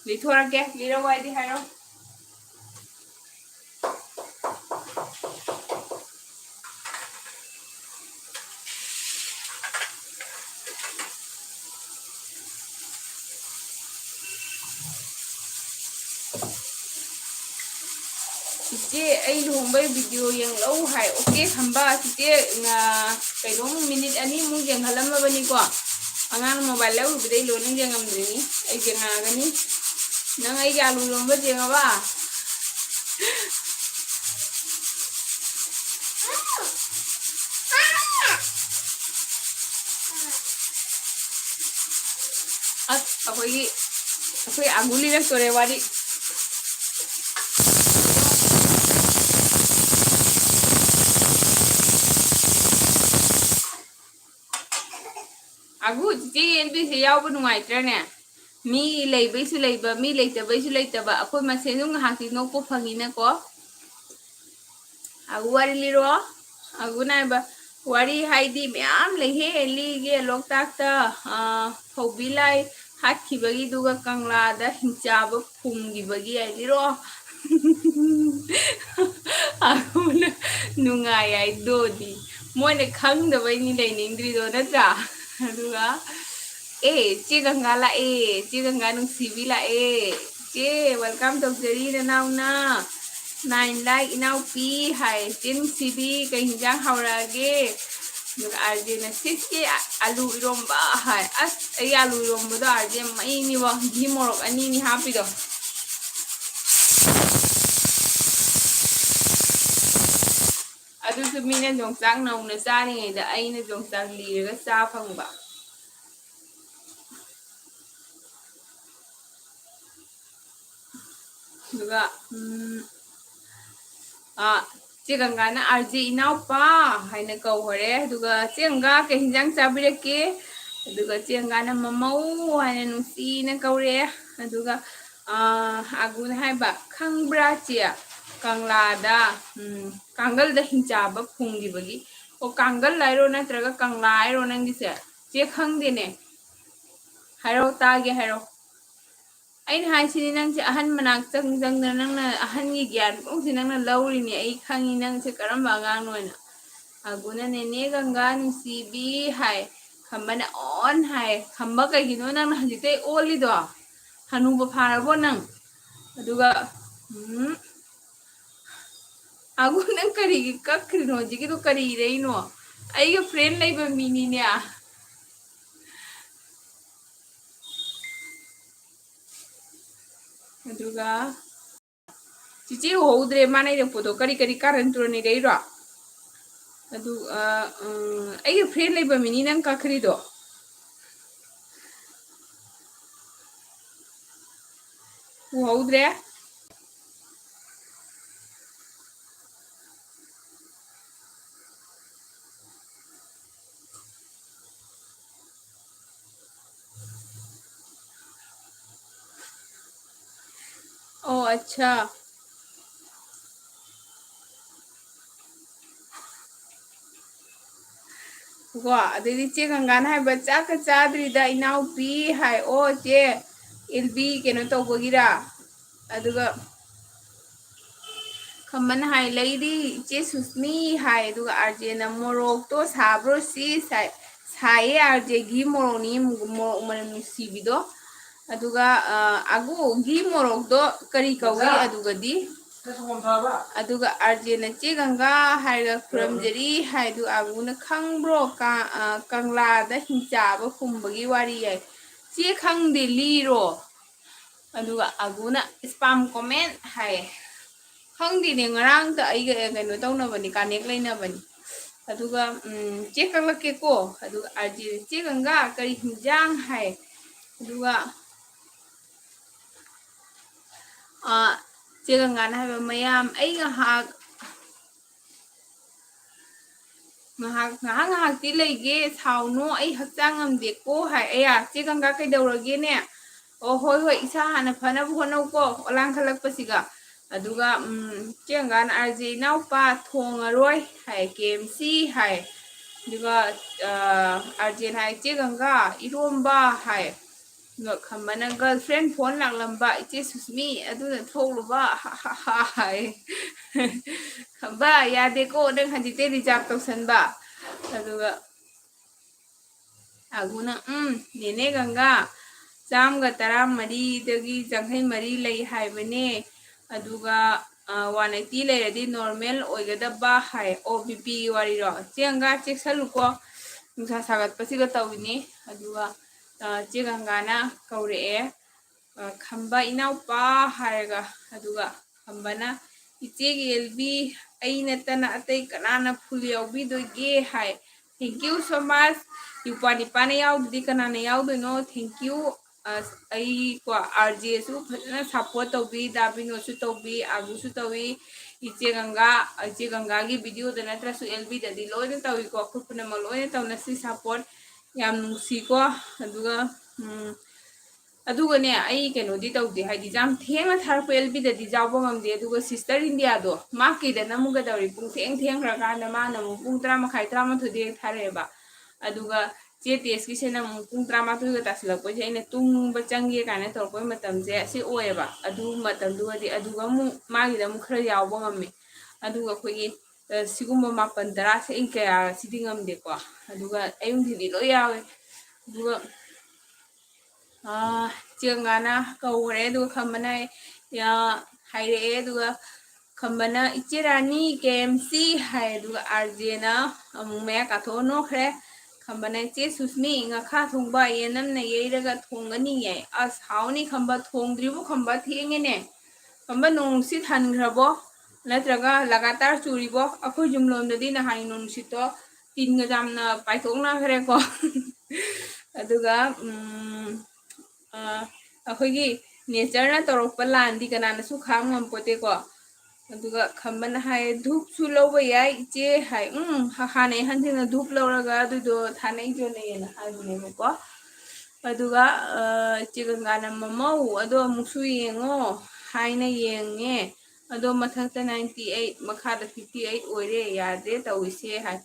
लिथोरा के लीरो वारी हारो चिचे आई लुंबै वीडियो यंग लो हाय ओके खंबा चिचे कइलों मिनिट अनि मु यंग हलमबनी को angang mobile lau bidai lo nang jengam dini ai jenga gani nang ai jalu lomba jenga ba akoi aguli na tore wari agu chiche yenbi se yaw bu nuai trane mi leibai su leiba mi leitabai su leitaba akoi masenung hakti nokpo phangina ko agu wari liro agu nai ba wari haidi myam lehe li ge loktak ta thobilai hakhi bagi duga kangla da hinchaba phumgi bagi ai liro agu na nungai ai dodi moine khang da bai ni leiningdri do na tra aduga che ganga la che ganga nung sivi la che welcome to jeri na now na 9 like inau pi hai tin sivi kai hinjang haura ge duk arje na siske alu romba hai as ai alu romba do arje mai ni wa gi morok ani ni happy do adu su mina jong sang nong na sa ni da ai na jong sang li ga sa phang ba duga cheganga na arji inau pa haina kau hore duga chenga ke hinjang chabire ke duga chenga na mamau haina nusi na kaure duga agun hai ba khangbra chia kangla da kangal da hinchaba phungi bagi o kangal lairo na traga kangla airo nangi se che khangde ne hairo ta ge hairo ain hai sini nang che ahan manak chang jang na nang na ahan gi gyan ong si nang na lawri ni ai khangi nang che karam ba ngang noina aguna ne ne ganga ni sibi hai khambana on hai khamba ka gino nang na hajite oli do hanu ba phara bo nang ꯑꯗꯨꯒ ꯑꯒꯨ ꯅꯪ ꯀꯔꯤꯒꯤ ꯀꯛꯈ꯭ꯔꯤꯅꯣ ꯍꯧꯖꯤꯛꯀꯤꯗꯣ ꯀꯔꯤ ꯏꯔꯩꯅꯣ ꯑꯩꯒ friend ꯂꯩꯕ ꯃꯤꯅꯤꯅꯦ ꯑꯗꯨꯒ ꯆꯤꯆꯦ ꯎꯍꯧꯗ꯭ꯔꯦ ꯃꯥꯅ ꯏꯔꯛꯄꯗꯣ ꯀꯔꯤ ꯀꯔꯤ ꯀꯥꯔꯟ ꯇꯨꯔꯟ ꯏꯔꯛꯏꯔꯣ ꯑꯗꯨ ꯑꯩꯒ ꯐ꯭ꯔꯦꯟ ꯂꯩꯕ ꯃꯤꯅꯤ ꯅꯪ ꯀꯛꯈ꯭ꯔꯤꯗꯣ ꯎꯍꯧꯗ꯭ꯔꯦ ꯑꯣ ꯑꯠꯆꯥ ꯀꯣ ꯑꯗꯩꯗꯤ ꯆꯦ ꯒꯪꯒꯥꯅ ꯍꯥꯏꯕ ꯆꯥꯛꯀ ꯆꯥꯗ꯭ꯔꯤꯗ ꯏꯅꯥꯎꯄꯤ ꯍꯥꯏ ꯑꯣ ꯆꯦ ꯑꯦꯜꯕꯤ ꯀꯩꯅꯣ ꯇꯧꯕꯒꯤꯔ ꯑꯗꯨꯒ ꯈꯝꯕꯅ ꯍꯥꯏ ꯂꯩꯗꯤ ꯏꯆꯦ ꯁꯨꯁꯃꯤ ꯍꯥꯏ ꯑꯗꯨꯒ ꯑꯥꯔꯖꯦꯅ ꯃꯣꯔꯣꯛꯇꯣ ꯁꯥꯕ꯭ꯔꯣ ꯁꯤ ꯁꯥꯏꯌꯦ ꯑꯥꯔꯖꯦꯒꯤ ꯃꯣꯔꯣꯛꯅꯤ ꯃꯣꯔꯣꯛ ꯃꯅꯝ ꯅꯨꯡꯁꯤꯕꯤꯗꯣ ꯑꯗꯨꯒ ꯑꯒꯨ ꯘꯤ ꯃꯣꯔꯣꯛꯇꯣ ꯀꯔꯤ ꯀꯧꯏ ꯑꯗꯨꯒꯗꯤ ꯑꯗꯨꯒ ꯑꯥꯔꯖꯦꯅ ꯆꯦ ꯒꯪꯒꯥ ꯍꯥꯏꯔꯒ ꯈꯨꯔꯨꯝꯖꯔꯤ ꯍꯥꯏꯗꯨ ꯑꯕꯨꯅ ꯈꯪꯕ꯭ꯔꯣ ꯀꯪꯂꯥꯗ ꯍꯤꯡꯆꯥꯕ ꯐꯨꯝꯕꯒꯤ ꯋꯥꯔꯤ ꯌꯥꯏ ꯆꯦ ꯈꯪꯗꯦ ꯂꯤꯔꯣ ꯑꯗꯨꯒ ꯑꯒꯨꯅ ꯏꯁꯄꯥꯝ ꯀꯣꯃꯦꯟ ꯍꯥꯏꯌꯦ ꯈꯪꯗꯦꯅꯦ ꯉꯔꯥꯡꯗ ꯑꯩꯒ ꯀꯩꯅꯣ ꯇꯧꯅꯕꯅꯤ ꯀꯥꯅꯦꯛ ꯂꯩꯅꯕꯅꯤ ꯑꯗꯨꯒ ꯆꯦꯛ ꯀꯛꯂꯛꯀꯦꯀꯣ ꯑꯗꯨꯒ ꯑꯥꯔꯖꯦ ꯆꯦ ꯒꯪꯒꯥ ꯀꯔꯤ ꯍꯤꯟꯖꯥꯡ ꯍꯥꯏ ꯑꯗꯨꯒ ꯆꯦ ꯒꯪꯒꯥꯅ ꯍꯥꯏꯕ ꯃꯌꯥꯝ ꯑꯩ ꯉꯥꯏꯍꯥꯛꯇꯤ ꯂꯩꯒꯦ ꯁꯥꯎꯅꯣ ꯑꯩ ꯍꯛꯆꯥꯡ ꯉꯝꯗꯦꯀꯣ ꯍꯥꯏ ꯑꯌꯥ ꯆꯦ ꯒꯪꯒꯥ ꯀꯩꯗꯧꯔꯒꯦꯅꯦ ꯑꯣ ꯍꯣꯏ ꯍꯣꯏ ꯏꯁꯥ ꯍꯥꯟꯅ ꯐꯅꯕ ꯍꯣꯠꯅꯧꯀꯣ ꯑꯣꯂꯥꯡꯈꯠꯂꯛꯄꯁꯤꯒ ꯑꯗꯨꯒ ꯆꯦ ꯒꯪꯒꯥꯅ ꯑꯥꯔꯖꯦ ꯏꯅꯥꯎꯄꯥ ꯊꯣꯡꯉꯔꯣꯏ ꯍꯥꯏ KFC ꯍꯥꯏ ꯑꯗꯨꯒ ꯑꯥꯔꯖꯦꯟ ꯍꯥꯏ ꯆꯦ ꯒꯪꯒꯥ ꯏꯔꯣꯝꯕ ꯍꯥꯏ ꯈꯝꯕꯅ ꯒꯔꯜ ꯐ꯭ꯔꯦꯟ ꯐꯣꯟ ꯂꯥꯛꯂꯝꯕ ꯏꯆꯦ ꯁꯨꯁꯃꯤ ꯑꯗꯨꯅ ꯊꯣꯛꯂꯨꯕ ꯍꯥꯏ ꯈꯝꯕ ꯌꯥꯗꯦꯀꯣ ꯅꯪ ꯍꯧꯖꯤꯛꯇꯤ ꯔꯤꯖꯥꯔꯚ ꯇꯧꯁꯟꯕ ꯑꯗꯨꯒ ꯑꯒꯨꯅ ꯅꯦꯅꯦ ꯒꯪꯒꯥ ꯆꯥꯝꯃꯒ 14ꯗꯒꯤ ꯌꯥꯡꯈꯩ 4 ꯂꯩ ꯍꯥꯏꯕꯅꯦ ꯑꯗꯨꯒ 180 ꯂꯩꯔꯗꯤ ꯅꯣꯔꯃꯦꯜ ꯑꯣꯏꯒꯗꯕ ꯍꯥꯏ ꯑꯣ BPꯒꯤ ꯋꯥꯔꯤꯔꯣ ꯆꯦ ꯒꯪꯒꯥ ꯆꯦꯛꯁꯜꯂꯨꯀꯣ ꯅꯨꯡꯁꯥ ꯁꯥꯒꯠꯄꯁꯤꯒ ꯇꯧꯏꯅꯤ ꯑꯗꯨꯒ ꯆꯦ ꯒꯪꯒꯥꯅ ꯀꯧꯔꯛꯑꯦ ꯈꯝꯕ ꯏꯅꯥꯎꯄꯥ ꯍꯥꯏꯔꯒ ꯑꯗꯨꯒ ꯈꯝꯕꯅ ꯏꯆꯦꯒꯤ ꯑꯦꯜꯕꯤ ꯑꯩ ꯅꯠꯇꯅ ꯑꯇꯩ ꯀꯅꯥꯅ ꯐꯨꯜ ꯌꯥꯎꯕꯤꯗꯣꯏꯒꯦ ꯍꯥꯏ ꯊꯦꯡꯀ꯭ꯌꯨ ꯁꯣ ꯃꯆ ꯌꯨꯄꯥ ꯅꯤꯄꯥꯅ ꯌꯥꯎꯗꯗꯤ ꯀꯅꯥꯅ ꯌꯥꯎꯗꯣꯏꯅꯣ ꯊꯦꯡꯀ꯭ꯌꯨ ꯑꯩꯀꯣ ꯑꯥꯔꯖꯦꯁꯨ ꯐꯖꯅ ꯁꯞꯄꯣꯔꯠ ꯇꯧꯕꯤ ꯗꯥꯕꯤꯅꯣꯁꯨ ꯇꯧꯕꯤ ꯑꯥꯒꯨꯁꯨ ꯇꯧꯏ ꯏꯆꯦ ꯒꯪꯒꯥꯒꯤ ꯚꯤꯗꯤꯑꯣꯗ ꯅꯠꯇ꯭ꯔꯁꯨ LBꯗꯗꯤ ꯂꯣꯏꯅ ꯇꯧꯏꯀꯣ ꯑꯩꯈꯣꯏ ꯄꯨꯝꯅꯃꯛ ꯂꯣꯏꯅ ꯇꯧꯅꯁꯤ ꯁꯞꯄꯣꯔꯠ ꯌꯥꯝ ꯅꯨꯡꯁꯤꯀꯣ ꯑꯗꯨꯒ ꯑꯗꯨꯒꯅꯦ ꯑꯩ ꯀꯩꯅꯣꯗꯤ ꯇꯧꯗꯦ ꯍꯥꯏꯗꯤ ꯌꯥꯝ ꯊꯦꯡꯅ ꯊꯥꯔꯛꯄ LBꯗꯗꯤ ꯌꯥꯎꯕ ꯉꯝꯗꯦ ꯑꯗꯨꯒ ꯁꯤꯁꯇꯔ ꯏꯟꯗꯤꯌꯥꯗꯣ ꯃꯥꯀꯤꯗꯅ ꯑꯃꯨꯛꯀꯗꯧꯔꯤ ꯄꯨꯡ ꯊꯦꯡꯈ꯭ꯔꯀꯥꯟꯗ ꯃꯥꯅ ꯑꯃꯨꯛ ꯄꯨꯡ 10:30 11 ꯊꯥꯔꯛꯑꯦꯕ ꯑꯗꯨꯒ ꯆꯦ ꯇꯦꯁꯀꯤꯁꯤꯅ ꯑꯃꯨꯛ ꯄꯨꯡ 12 ꯇꯥꯁꯤꯜꯂꯛꯄꯁꯦ ꯑꯩꯅ ꯇꯨꯝꯕ ꯆꯪꯒꯦ ꯀꯥꯏꯅ ꯇꯧꯔꯛꯄꯩ ꯃꯇꯝꯁꯦ ꯑꯁꯤ ꯑꯣꯏꯌꯦꯕ ꯑꯗꯨ ꯃꯇꯝꯗꯨꯒꯗꯤ ꯑꯗꯨꯒ ꯑꯃꯨꯛ ꯃꯥꯒꯤꯗ ꯑꯃꯨꯛ ꯈꯔ ꯌꯥꯎꯕ ꯉꯝꯃꯤ ꯑꯗꯨꯒ ꯑꯩꯈꯣꯏꯒꯤ ꯁꯤꯒꯨꯝꯕ 9 10 ꯁꯦꯡ ꯀꯌꯥ ꯁꯤꯗꯤ ꯉꯝꯗꯦꯀꯣ ꯑꯗꯨꯒ ꯑꯌꯨꯛꯗꯤꯗꯤ ꯂꯣꯏ ꯌꯥꯎꯋꯦ ꯑꯗꯨꯒ ꯆꯦ ꯒꯪꯒꯥꯅ ꯀꯧꯈ꯭ꯔꯦ ꯑꯗꯨꯒ ꯈꯝꯕꯅ ꯍꯥꯏꯔꯛꯑꯦ ꯑꯗꯨꯒ ꯈꯝꯕꯅ ꯏꯆꯦ ꯔꯥꯅꯤ KMC ꯍꯥꯏ ꯑꯗꯨꯒ ꯑꯥꯔꯖꯦꯅ ꯑꯃꯨꯛ ꯃꯌꯥ ꯀꯥꯊꯣꯛꯑ ꯅꯣꯛꯈ꯭ꯔꯦ ꯈꯝꯕꯅ ꯏꯆꯦ ꯁꯨꯁꯃꯤ ꯉꯥꯈꯥ ꯊꯣꯡꯕ ꯌꯦꯅꯝꯅ ꯌꯩꯔꯒ ꯊꯣꯡꯒꯅꯤꯌꯦ ꯑꯁ ꯍꯥꯎꯅꯤ ꯈꯝꯕ ꯊꯣꯡꯗ꯭ꯔꯤꯕꯨ ꯈꯝꯕ ꯊꯦꯡꯉꯦꯅꯦ ꯈꯝꯕ ꯅꯣꯡ ꯅꯨꯡꯁꯤꯠ ꯍꯟꯈ꯭ꯔꯕꯣ ꯅꯠꯇ꯭ꯔꯒ ꯂꯒꯥꯇꯥꯔ ꯆꯨꯔꯤꯕꯣ ꯑꯩꯈꯣꯏ ꯌꯨꯝꯂꯣꯝꯗꯗꯤ ꯅꯍꯥꯟ ꯅꯣꯡ ꯅꯨꯡꯁꯤꯠꯇꯣ ꯇꯤꯟꯒ ꯌꯥꯝꯅ ꯄꯥꯏꯊꯣꯛꯅꯈ꯭ꯔꯦꯀꯣ ꯑꯗꯨꯒ ꯑꯩꯈꯣꯏꯒꯤ ꯅꯦꯆꯔꯅ ꯇꯧꯔꯛꯄ ꯂꯥꯟꯗꯤ ꯀꯅꯥꯅꯁꯨ ꯈꯥꯡ ꯉꯝꯄꯣꯠꯇꯦꯀꯣ ꯑꯗꯨꯒ ꯈꯝꯕꯅ ꯍꯥꯏ ꯙꯨꯞꯁꯨ ꯂꯧꯕ ꯌꯥꯏ ꯏꯆꯦ ꯍꯥꯏ ꯍꯥꯟꯅꯩ ꯑꯍꯟꯁꯤꯡꯅ ꯙꯨꯞ ꯂꯧꯔꯒ ꯑꯗꯨꯗꯣ ꯊꯥꯅꯩ ꯌꯣꯟꯅꯩꯌꯦꯅ ꯍꯥꯏꯕꯅꯦꯕꯀꯣ ꯑꯗꯨꯒ ꯆꯦ ꯒꯪꯒꯥꯅ ꯃꯃꯧ ꯑꯗꯣ ꯑꯃꯨꯛꯁꯨ ꯌꯦꯡꯉꯣ ꯍꯥꯏꯅ ꯌꯦꯡꯉꯦ ꯑꯗꯣ ꯃꯊꯛꯇ 98 ꯃꯈꯥꯗ 58 ꯑꯣꯏꯔꯦ ꯌꯥꯗ꯭ꯔꯦ ꯇꯧꯏꯁꯦ ꯍꯥꯏ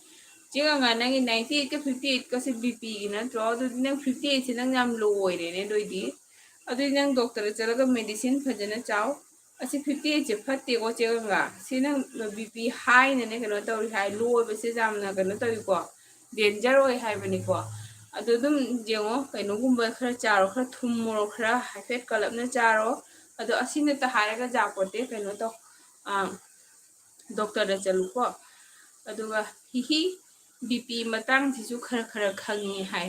ꯆꯦ ꯒꯪꯒꯥ ꯅꯪꯒꯤ 98ꯀ 58ꯀꯁꯦ BPꯒꯤ ꯅꯠꯇ꯭ꯔꯣ ꯑꯗꯨꯗꯤ ꯅꯪ 58ꯁꯦ ꯅꯪ ꯌꯥꯝ ꯂꯣ ꯑꯣꯏꯔꯦꯅꯦ ꯑꯗꯨꯏꯗꯤ ꯑꯗꯨꯗꯤ ꯅꯪ ꯗꯣꯛꯇꯔꯗ ꯆꯠꯂꯒ ꯃꯦꯗꯤꯁꯤꯟ ꯐꯖꯅ ꯆꯥꯎ ꯑꯁꯤ 58ꯁꯦ ꯐꯠꯇꯦꯀꯣ ꯆꯦ ꯒꯪꯒꯥ ꯁꯤ ꯅꯪ BP ꯍꯥꯏꯅꯅꯦ ꯀꯩꯅꯣ ꯇꯧꯔꯤ ꯍꯥꯏ ꯂꯣ ꯑꯣꯏꯕꯁꯦ ꯌꯥꯝꯅ ꯀꯩꯅꯣ ꯇꯧꯏꯀꯣ ꯗꯦꯟꯖꯔ ꯑꯣꯏ ꯍꯥꯏꯕꯅꯤꯀꯣ ꯑꯗꯨ ꯑꯗꯨꯝ ꯌꯦꯡꯉꯣ ꯀꯩꯅꯣꯒꯨꯝꯕ ꯈꯔ ꯆꯥꯔꯣ ꯈꯔ ꯊꯨꯝ ꯃꯣꯔꯣꯛ ꯈꯔ ꯍꯥꯏꯐꯦꯠ ꯀꯜꯂꯞꯅ ꯆꯥꯔꯣ अदो असिने त हारगा जापोते कनो तो डॉक्टर दा चलू को अदुगा हिही बीपी मतंग सिसु खर खर खंगी हाय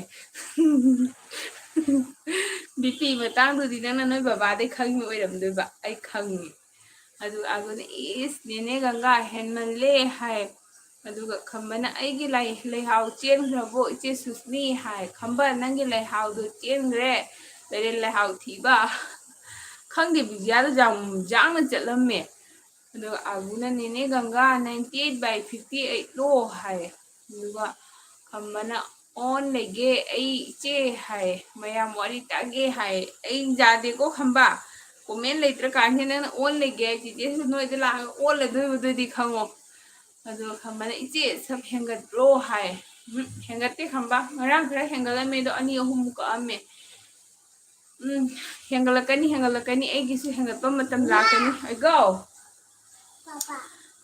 बीपी मतंग दुदी नंग नोय बाबा दे खंगी ओइरम दोबा आई खंगी अदु आगुन इस नेने गंगा हेनमले हाय अदुगा खंबना आइगी लेहाव चेनग्रबो इचे सुस्नी हाय खंबा नंगी लेहाव दो चेनग्रे लेरे लेहाव थीबा खंगे बिजियादा जांग चलमे अदो आगुना नेने गंगा 98/58 लो हाय अदुगा खंबना ऑन लेगे आई इचे हाय मयाम वारी तागे हाय आई जादे को खंबा कमेंट लेत्र काहे न ऑन लेगे जिजे नोय दे ला ऑन ले दोदी खंगो अदो खंबना इचे सब हेंगत रो हाय हेंगते खंबा ngara खरा हेंगला मे दो अनि अहुम का अमे हेंगलकनी एगिसु हेंगतप मतम लाकनी आई गो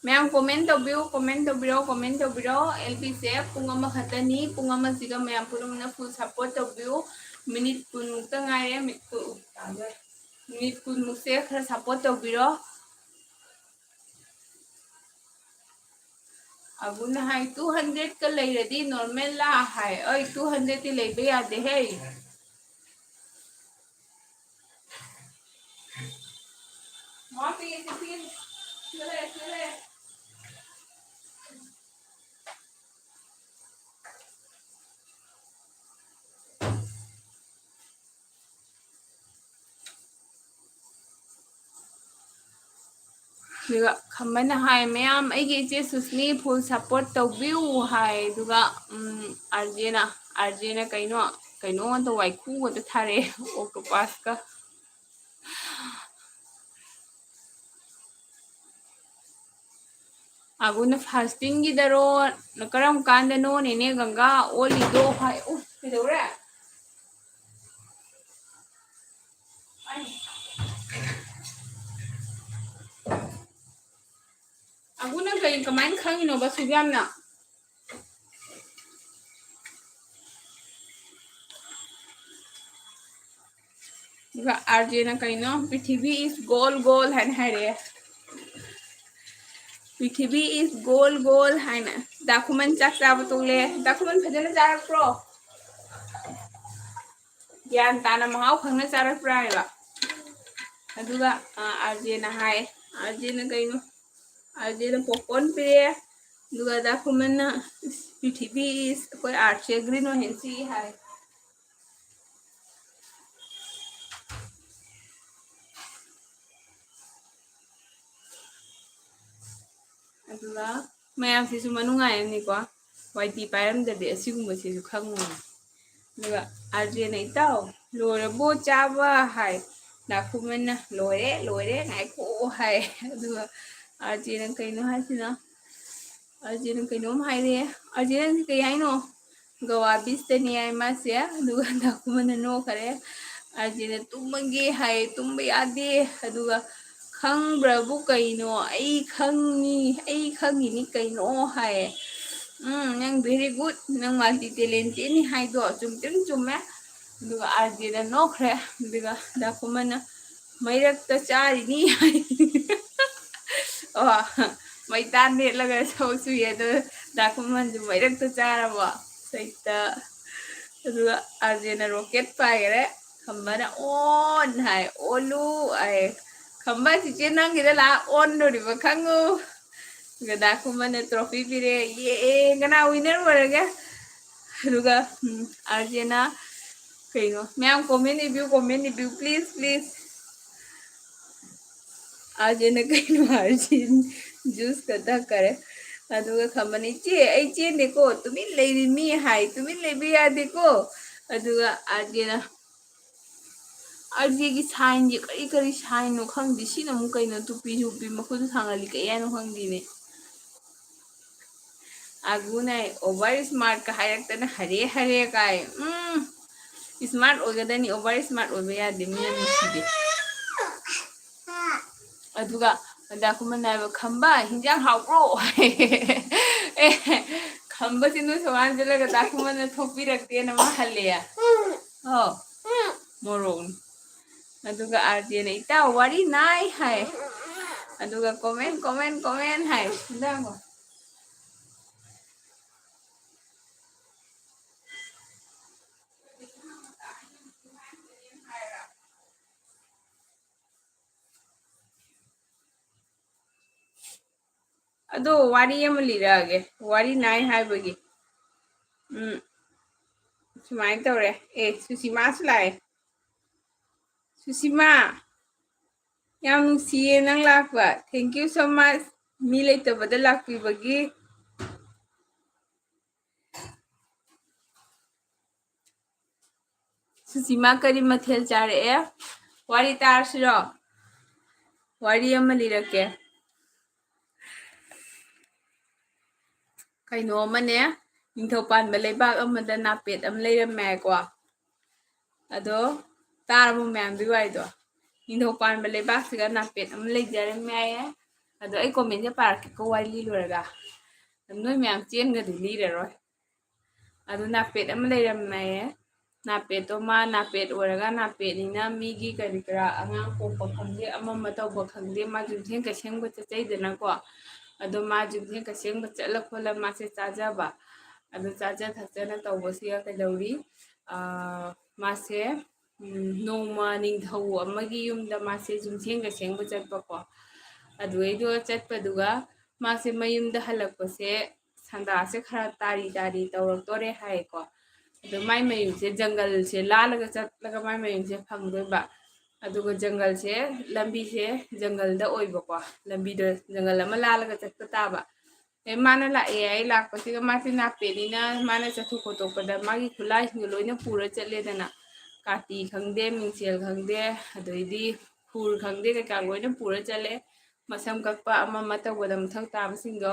मैम कमेंट तौबिरो एलपी से पुंग अमा खतनी पुंग अमा सिगा मैम पुरुमना फुल सपोर्ट तौबियो मिनिट कुन मुक्ता ngaire मिनिट कुन मुक्से खरा सपोर्ट तौबिरो अबुना हाय 200 का लेरदी नॉर्मल ला हाय ओय 200 ती लेबे यादे है माफी फिर चले दुगा खमना हाय मैम आइगे इचे सुस्नी फुल सपोर्ट तौबिउ हाय दुगा अर्जेना कइनो तो वाइखू तो थारे ऑक्टोपस का आगुना फास्टिंग की दरो करम कांदनो नेने गंगा ओली दो हाय उ किदोरे आगुना कइ कमाइन खंगिनो बसु यामना दुगा अर्जेना कइनो पृथ्वी इज गोल है रे पृथ्वी इज गोल है ना दाखुमन चाक चाब तोले दाखुमन फजन चारक प्रो ज्ञान ताना महाव खंगना चारक प्रायला अदुगा अर्जेना हाय अर्जेना कइनो अर्जेना पॉपकॉर्न पे दुगा दाखुमन पृथ्वी इज कोई आर्चे ग्रीन हो हेंसी हाय अदुगा मैम सिसु मनुंगायनिको वाइटी पायरमददे असिगुमबसिसु खंगो दुगा अर्जेना इताव लोरबो चाबा हाय दाखुमना लोरे नाइखो हाय दुगा अर्जेना कइनो हासिना अर्जेना कइनो हायरे अर्जेना कइ हाइनो गवा बिस्तनी आय मासे दुगा दाखुमना नो करे अर्जेना तुमगे हाय तुम यादे दुगा खंब्रबु कइनो आई खंगिनी कइनो हाय नंग वेरी गुड नंग मल्टी टैलेंटेड नि हाय दो चुमे दुगा अर्जेना नोखरे दुगा दाखुमना मैरक त चारिनी हाय मैतान नेटलगा सौसु ये दो दाखुमन जु मैरक त चारबो सैता दुगा अर्जेना रॉकेट पाइरे खंबना ऑन हाय ओलू आय खंबा चिचे नंगिदा ला ऑन दोरिबो खंगु दाखुमन ट्रॉफी पिरे ये गना विनर वरगे दुगा अर्जेना कइनो मैम कमेंट रिव्यू प्लीज अर्जेना कइनो अर्जेन जूस कथा करे अदुगा खमनी चे आई चे नेको तुमिन लेबी मी हाय तुमिन लेबी यादेको अदुगा अर्जे की साइन जे करी साइन नो खंगदि सिना मु कइनो तुपी मखुदु थांगली कयानो खंगदिने आगुनाय ओवर स्मार्ट का हायरक्तना हरे काय स्मार्ट ओगदनी ओवर स्मार्ट ओबे यादे मिया मिसिदे अदुगा दाखुमनाय खंबा हिंजांग हाउप्रो खंबा सिनु सवान जलगा दाखुमना थोपी रखते न महल्ले या हो मोरोन ꯑꯗꯨꯒ ꯑꯥꯔꯖꯦꯅ ꯏꯇꯥꯎ ꯋꯥꯔꯤ ꯅꯥꯏ ꯍꯥꯏ ꯑꯗꯨꯒ ꯀꯣꯃꯦꯟ ꯍꯥꯏ ꯁꯤꯗꯪꯉꯣ ꯑꯗꯣ ꯋꯥꯔꯤ ꯑꯃ ꯂꯤꯔꯛꯑꯒꯦ ꯋꯥꯔꯤ ꯅꯥꯏ ꯍꯥꯏꯕꯒꯤ ꯁꯨꯃꯥꯏꯅ ꯇꯧꯔꯦ ꯁꯨꯁꯤꯃꯥꯁꯨ ꯂꯥꯛꯑꯦ ꯁꯨꯁꯤꯃꯥ ꯌꯥꯝ ꯅꯨꯡꯁꯤꯌꯦ ꯅꯪ ꯂꯥꯛꯄ ꯊꯦꯡꯀ꯭ꯌꯨ ꯁꯣ ꯃꯆ ꯃꯤ ꯂꯩꯇꯕꯗ ꯂꯥꯛꯄꯤꯕꯒꯤ ꯁꯨꯁꯤꯃꯥ ꯀꯔꯤ ꯃꯊꯦꯜ ꯆꯥꯔꯛꯑꯦ ꯋꯥꯔꯤ ꯇꯥꯔꯁꯤꯔꯣ ꯋꯥꯔꯤ ꯑꯃ ꯂꯤꯔꯛꯀꯦ ꯀꯩꯅꯣ ꯑꯃꯅꯦ ꯅꯤꯡꯊꯧ ꯄꯥꯟꯕ ꯂꯩꯕꯥꯛ ꯑꯃꯗ ꯅꯥꯄꯦꯠ ꯑꯃ ꯂꯩꯔꯝꯃꯦ ꯍꯥꯏꯀꯣ ꯑꯗꯣ ꯇꯥꯔꯕ ꯃꯌꯥꯝꯗꯨꯒꯤ ꯋꯥꯔꯤꯗꯣ ꯅꯤꯡꯊꯧ ꯄꯥꯟꯕ ꯂꯩꯕꯥꯛꯁꯤꯒ ꯅꯥꯄꯦꯠ ꯑꯃ ꯂꯩꯖꯔꯝꯃꯦ ꯍꯥꯏꯌꯦ ꯑꯗꯣ ꯑꯩ ꯀꯣꯃꯦꯟꯁꯦ ꯄꯥꯔꯛꯀꯦꯀꯣ ꯋꯥꯔꯤ ꯂꯤ ꯂꯣꯏꯔꯒ ꯅꯣꯏ ꯃꯌꯥꯝ ꯆꯦꯟꯒ꯭ꯔꯗꯤ ꯂꯤꯔꯔꯣꯏ ꯑꯗꯨ ꯅꯥꯄꯦꯠ ꯑꯃ ꯂꯩꯔꯝꯃꯦꯌꯦ ꯅꯥꯄꯦꯠꯇꯣ ꯃꯥ ꯅꯥꯄꯦꯠ ꯑꯣꯏꯔꯒ ꯅꯥꯄꯦꯠꯅꯤꯅ ꯃꯤꯒꯤ ꯀꯔꯤ ꯀꯔꯥ ꯑꯉꯥꯡ ꯄꯣꯛꯄ ꯈꯪꯗꯦ ꯑꯃ ꯑꯃ ꯇꯧꯕ ꯈꯪꯗꯦ ꯃꯥ ꯌꯨꯝꯊꯦꯡ ꯀꯩꯁꯦꯡꯕ ꯆꯠꯆꯩꯗꯅꯀꯣ ꯑꯗꯣ ꯃꯥ ꯌꯨꯝꯊꯦꯡ ꯀꯩꯁꯦꯡꯕ ꯆꯠꯂ ꯈꯣꯠꯂ ꯃꯥꯁꯦ ꯆꯥꯖꯕ ꯑꯗꯨ ꯆꯥꯖ ꯊꯛꯆꯅ ꯇꯧꯕꯁꯤꯒ ꯀꯩꯗꯧꯔꯤ ꯃꯥꯁꯦ ꯅꯣꯡꯃ ꯅꯤꯡꯊꯧ ꯑꯃꯒꯤ ꯌꯨꯝꯗ ꯃꯥꯁꯦ ꯌꯨꯝꯊꯦꯡ ꯀꯩꯁꯦꯡꯕ ꯆꯠꯄꯀꯣ ꯑꯗꯨꯩꯗꯣ ꯆꯠꯄꯗꯨꯒ ꯃꯥꯁꯦ ꯃꯌꯨꯝꯗ ꯍꯜꯂꯛꯄꯁꯦ ꯁꯟꯗꯥꯁꯦ ꯈꯔ ꯇꯥꯔꯤ ꯇꯧꯔꯛꯇꯣꯔꯦ ꯍꯥꯏꯌꯦꯀꯣ ꯑꯗꯣ ꯃꯥꯏ ꯃꯌꯨꯝꯁꯦ ꯖꯪꯒꯜꯁꯦ ꯂꯥꯜꯂꯒ ꯆꯠꯂꯒ ꯃꯥꯏ ꯃꯌꯨꯝꯁꯦ ꯐꯪꯗꯣꯏꯕ ꯑꯗꯨꯒ ꯖꯪꯒꯜꯁꯦ ꯂꯝꯕꯤꯁꯦ ꯖꯪꯒꯜꯗ ꯑꯣꯏꯕꯀꯣ ꯂꯝꯕꯤꯗꯣ ꯖꯪꯒꯜ ꯑꯃ ꯂꯥꯜꯂꯒ ꯆꯠꯄ ꯇꯥꯕ ꯃꯥꯅ ꯂꯥꯛꯑꯦ ꯑꯩ ꯂꯥꯛꯄꯁꯤꯒ ꯃꯥꯁꯦ ꯅꯥꯄꯦꯠꯅꯤꯅ ꯃꯥꯅ ꯆꯠꯊꯣꯛ ꯈꯣꯠꯇꯣꯛꯄꯗ ꯃꯥꯒꯤ ꯈꯨꯠꯂꯥꯏꯁꯤꯡꯗꯣ ꯂꯣꯏꯅ ꯄꯨꯔ ꯆꯠꯂꯦꯗꯅ ꯀꯥꯇꯤ ꯈꯪꯗꯦ ꯃꯤꯡꯁꯦꯜ ꯈꯪꯗꯦ ꯑꯗꯩꯗꯤ ꯈꯨꯔ ꯈꯪꯗꯦ ꯀꯩꯀꯥ ꯂꯣꯏꯅ ꯄꯨꯔ ꯆꯠꯂꯦ ꯃꯁꯝ ꯀꯛꯄ ꯑꯃ ꯑꯃ ꯇꯧꯕꯗ ꯃꯊꯧ ꯇꯥꯕꯁꯤꯡꯗꯣ